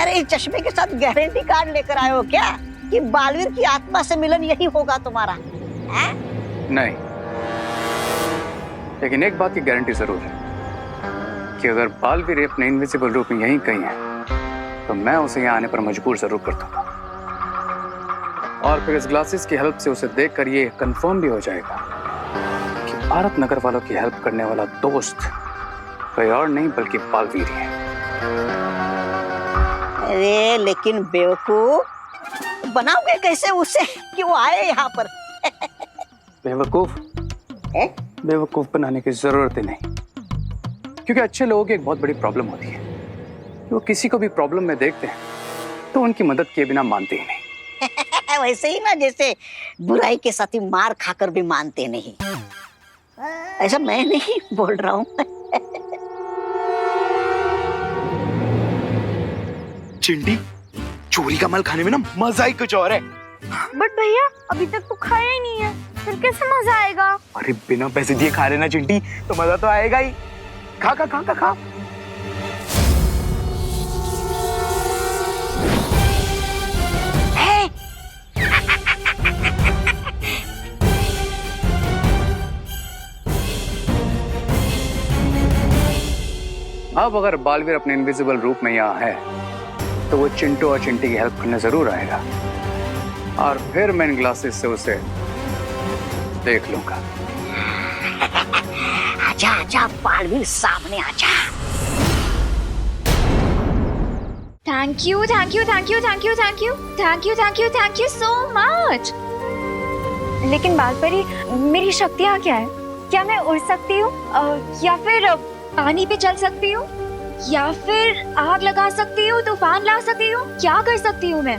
अरे इस चश्मे के साथ गारंटी कार्ड लेकर आए हो क्या कि बालवीर की आत्मा से मिलन यही होगा तुम्हारा? है? नहीं, लेकिन एक बात की गारंटी जरूर है कि अगर बालवीर अपने इनविजिबल रूप में यहीं कहीं है तो मैं उसे यहाँ आने पर मजबूर जरूर कर दूंगा। और फिर इस ग्लासेस की हेल्प से उसे देखकर ये कंफर्म भी हो जाएगा कि भारत नगर वालों की हेल्प करने वाला दोस्त कोई और नहीं बल्कि बालवीर है। अरे लेकिन बेवकूफ, बनाओगे कैसे उसे कि वो आए यहाँ पर? बेवकूफ बनाने की जरूरत ही नहीं, क्योंकि अच्छे लोगों की एक बहुत बड़ी प्रॉब्लम होती है कि वो किसी को भी प्रॉब्लम में देखते हैं तो उनकी मदद किए बिना मानते ही नहीं। वैसे ही ना जैसे बुराई के साथ ही मार खाकर भी मानते नहीं। ऐसा मैं नहीं बोल रहा हूँ। चिंटी, चोरी का माल खाने में ना मजा ही कुछ और है। बट भैया अभी तक तो खाया ही नहीं है, फिर कैसे मजा आएगा? अरे बिना पैसे दिए खा लेना चिंटी, तो मजा तो आएगा ही। खा खा खा खा खा। अब अगर बालवीर अपने इनविजिबल रूप में यहाँ है तो वो चिंटू और चिंटी की हेल्प करने जरूर आएगा, और फिर मैं इन ग्लासेस से उसे देख लूंगा। आजा आजा बालवीर, सामने आजा। Thank you so much. लेकिन बाल परी, मेरी शक्तियाँ क्या है? क्या मैं उड़ सकती हूँ, या फिर पानी पे चल सकती हूँ, या फिर आग लगा सकती हूँ, तूफान ला सकती हूँ? क्या कर सकती हूँ मैं?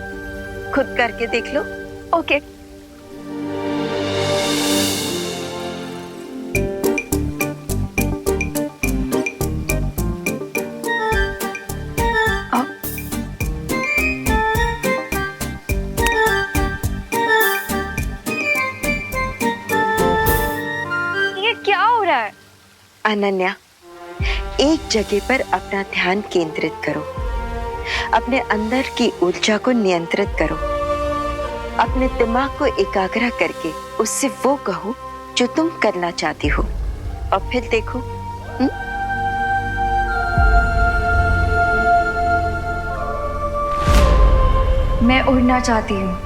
खुद करके देख लो। ओके। ये क्या हो रहा है? अनन्या, एक जगह पर अपना ध्यान केंद्रित करो, अपने अंदर की ऊर्जा को नियंत्रित करो, अपने दिमाग को एकाग्र करके उससे वो कहो जो तुम करना चाहती हो, और फिर देखो। मैं उड़ना चाहती हूँ।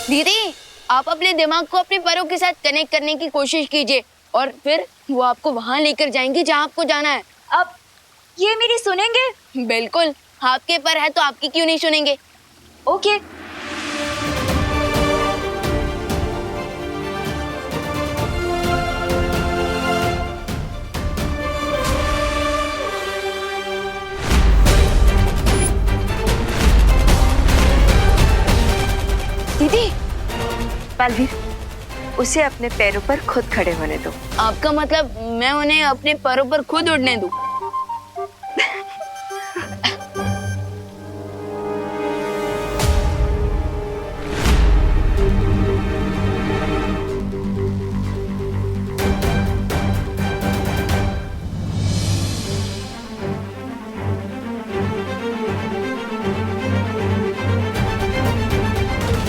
दीदी, आप अपने दिमाग को अपने पैरों के साथ कनेक्ट करने की कोशिश कीजिए, और फिर वो आपको वहां लेकर जाएंगे जहां आपको जाना है। अब ये मेरी सुनेंगे? बिल्कुल, आपके पर है तो आपकी क्यों नहीं सुनेंगे। ओके। दीदी, बालवीर, उसे अपने पैरों पर खुद खड़े होने दो। आपका मतलब मैं उन्हें अपने पैरों पर खुद उड़ने दूं?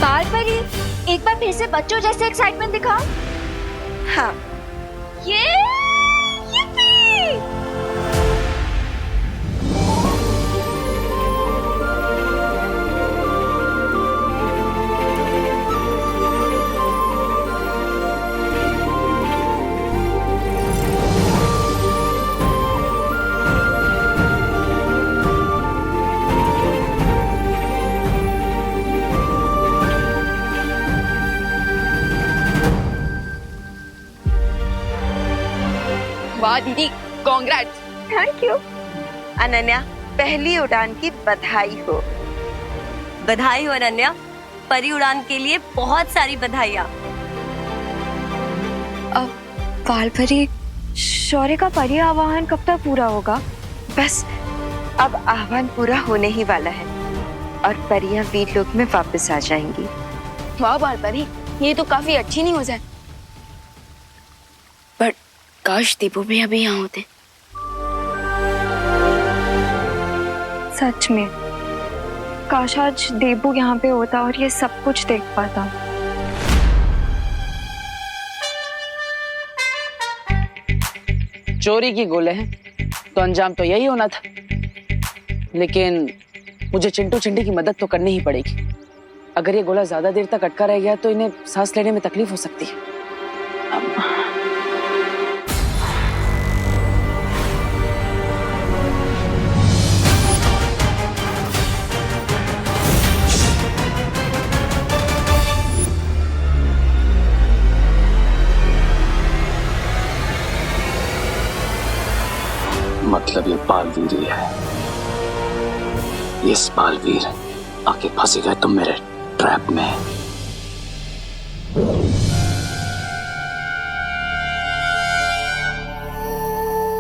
बाल परी, एक बार फिर से बच्चों जैसे एक्साइटमेंट दिखाओ। हाँ। ये वाह दीदी, कांग्रेट्स। Thank you. अनन्या, पहली उड़ान की बधाई हो। बधाई हो अनन्या, परी उड़ान के लिए बहुत सारी बधाइयाँ। अब बाल परी, शौर्य का परी आवाहन कब तक पूरा होगा? बस अब आह्वान पूरा होने ही वाला है और परियां वीर लोक में वापस आ जाएंगी। वाह बाल परी, ये तो काफी अच्छी न्यूज़ है। बट काश दीपू भी अभी यहाँ होते। सच में काश आज देबू यहाँ पे होता और ये सब कुछ देख पाता। चोरी की गोले हैं तो अंजाम तो यही होना था, लेकिन मुझे चिंटू चिंटी की मदद तो करनी ही पड़ेगी। अगर ये गोला ज्यादा देर तक अटका रह गया तो इन्हें सांस लेने में तकलीफ हो सकती है। मतलब ये बालवीर ही है। इस बालवीर आके फंसे गए तुम मेरे ट्रैप में।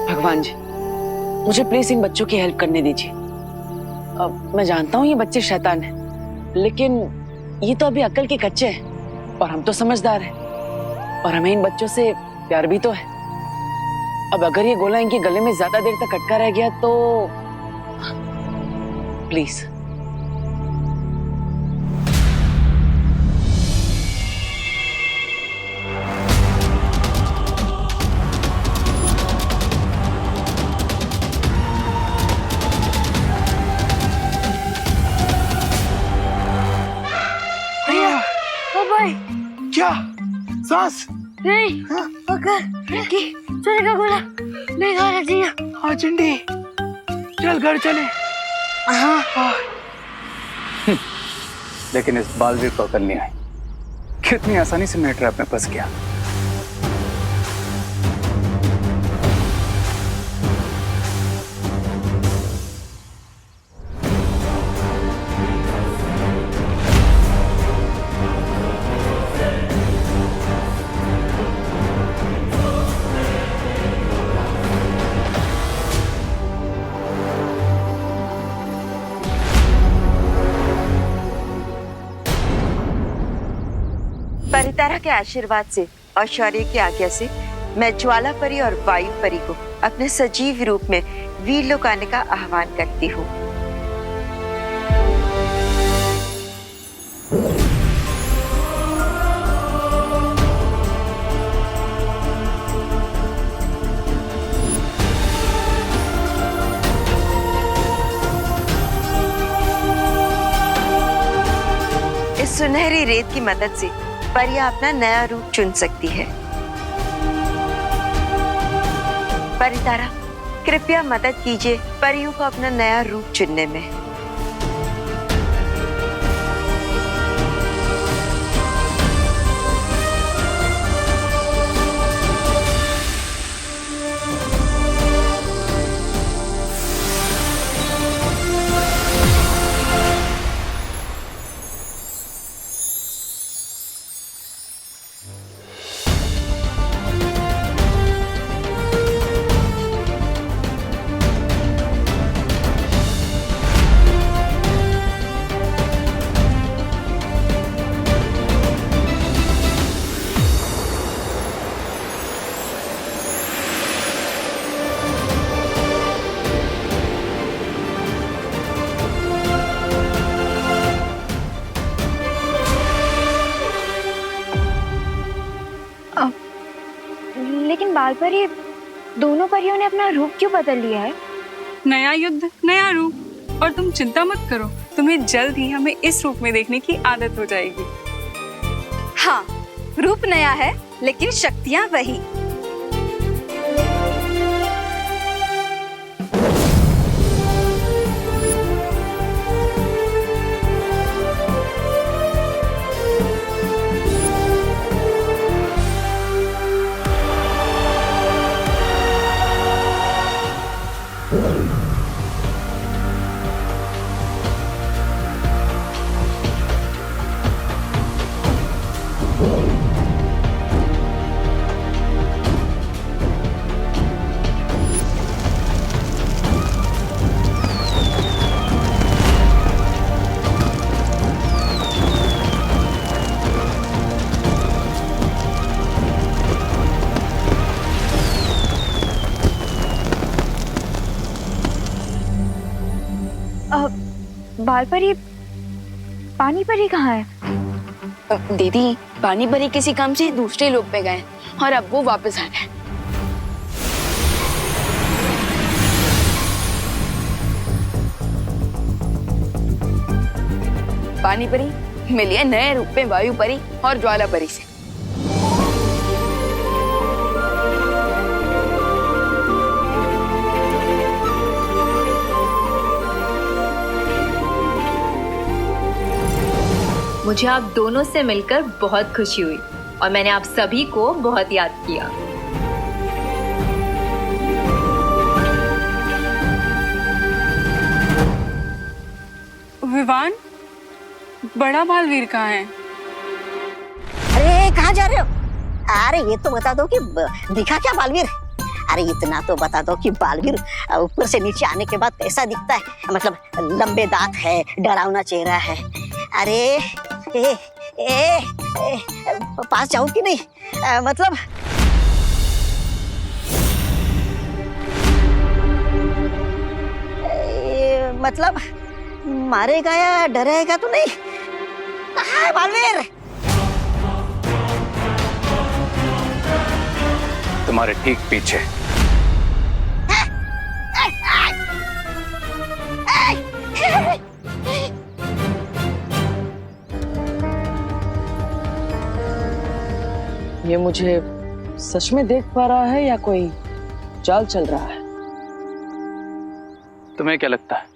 भगवान जी, मुझे प्लीज इन बच्चों की हेल्प करने दीजिए। अब मैं जानता हूँ ये बच्चे शैतान हैं, लेकिन ये तो अभी अक्ल के कच्चे हैं और हम तो समझदार हैं और हमें इन बच्चों से प्यार भी तो है। अब अगर ये गोला इनके गले में ज्यादा देर तक अटका रह गया तो प्लीज। क्या सांस नहीं, पकड़ कि चोरी का गोला नहीं खाना चाहिए। हाँ चिंटी, चल घर चले। हाँ। लेकिन इस बालवीर को अकल नहीं आई, कितनी आसानी से मैं ट्रैप में फंस गया। परितारा के आशीर्वाद से और शौर्य की आज्ञा से मैं ज्वाला परी और वायु परी को अपने सजीव रूप में वीर लोक आने का आह्वान करती हूँ। इस सुनहरी रेत की मदद से परियां अपना नया रूप चुन सकती है। परितारा, कृपया मदद कीजिए परियों को अपना नया रूप चुनने में। लेकिन बाल परी, दोनों परियों ने अपना रूप क्यों बदल लिया है? नया युद्ध नया रूप, और तुम चिंता मत करो, तुम्हें जल्द ही हमें इस रूप में देखने की आदत हो जाएगी। हाँ, रूप नया है लेकिन शक्तियाँ वही। बाल परी, पानी परी कहाँ है? दीदी, पानी परी किसी काम से दूसरे लोक पे गए और अब वो वापस आ रहे हैं। पानी परी मिलिए नए रूप में वायु परी और ज्वाला परी से। मुझे आप दोनों से मिलकर बहुत खुशी हुई और मैंने आप सभी को बहुत याद किया। विवान, बड़ा बालवीर कहाँ है? अरे कहाँ जा रहे हो? अरे ये तो बता दो कि दिखा क्या बालवीर? अरे इतना तो बता दो कि बालवीर ऊपर से नीचे आने के बाद कैसा दिखता है, मतलब लंबे दांत है, डरावना चेहरा है। अरे पास जाऊं कि नहीं? मतलब मतलब मारेगा या डराएगा तो नहीं? कहाँ है बालवीर? तुम्हारे ठीक पीछे। ये मुझे सच में देख पा रहा है या कोई चाल चल रहा है? तुम्हें क्या लगता है?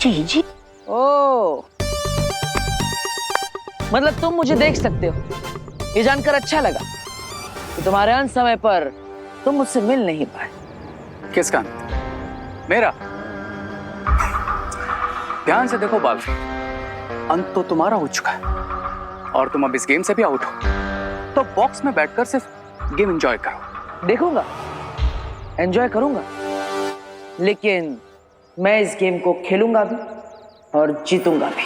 जी। ओ, मतलब तुम मुझे देख सकते हो। ये जानकर अच्छा लगा कि तुम्हारे अंत समय पर तुम मुझसे मिल नहीं पाए। किसका? मेरा? ध्यान से देखो बाल, अंत तो तुम्हारा हो चुका है और तुम अब इस गेम से भी आउट हो, तो बॉक्स में बैठकर सिर्फ गेम एंजॉय करो। देखूंगा, एंजॉय करूंगा, लेकिन मैं इस गेम को खेलूंगा भी और जीतूंगा भी।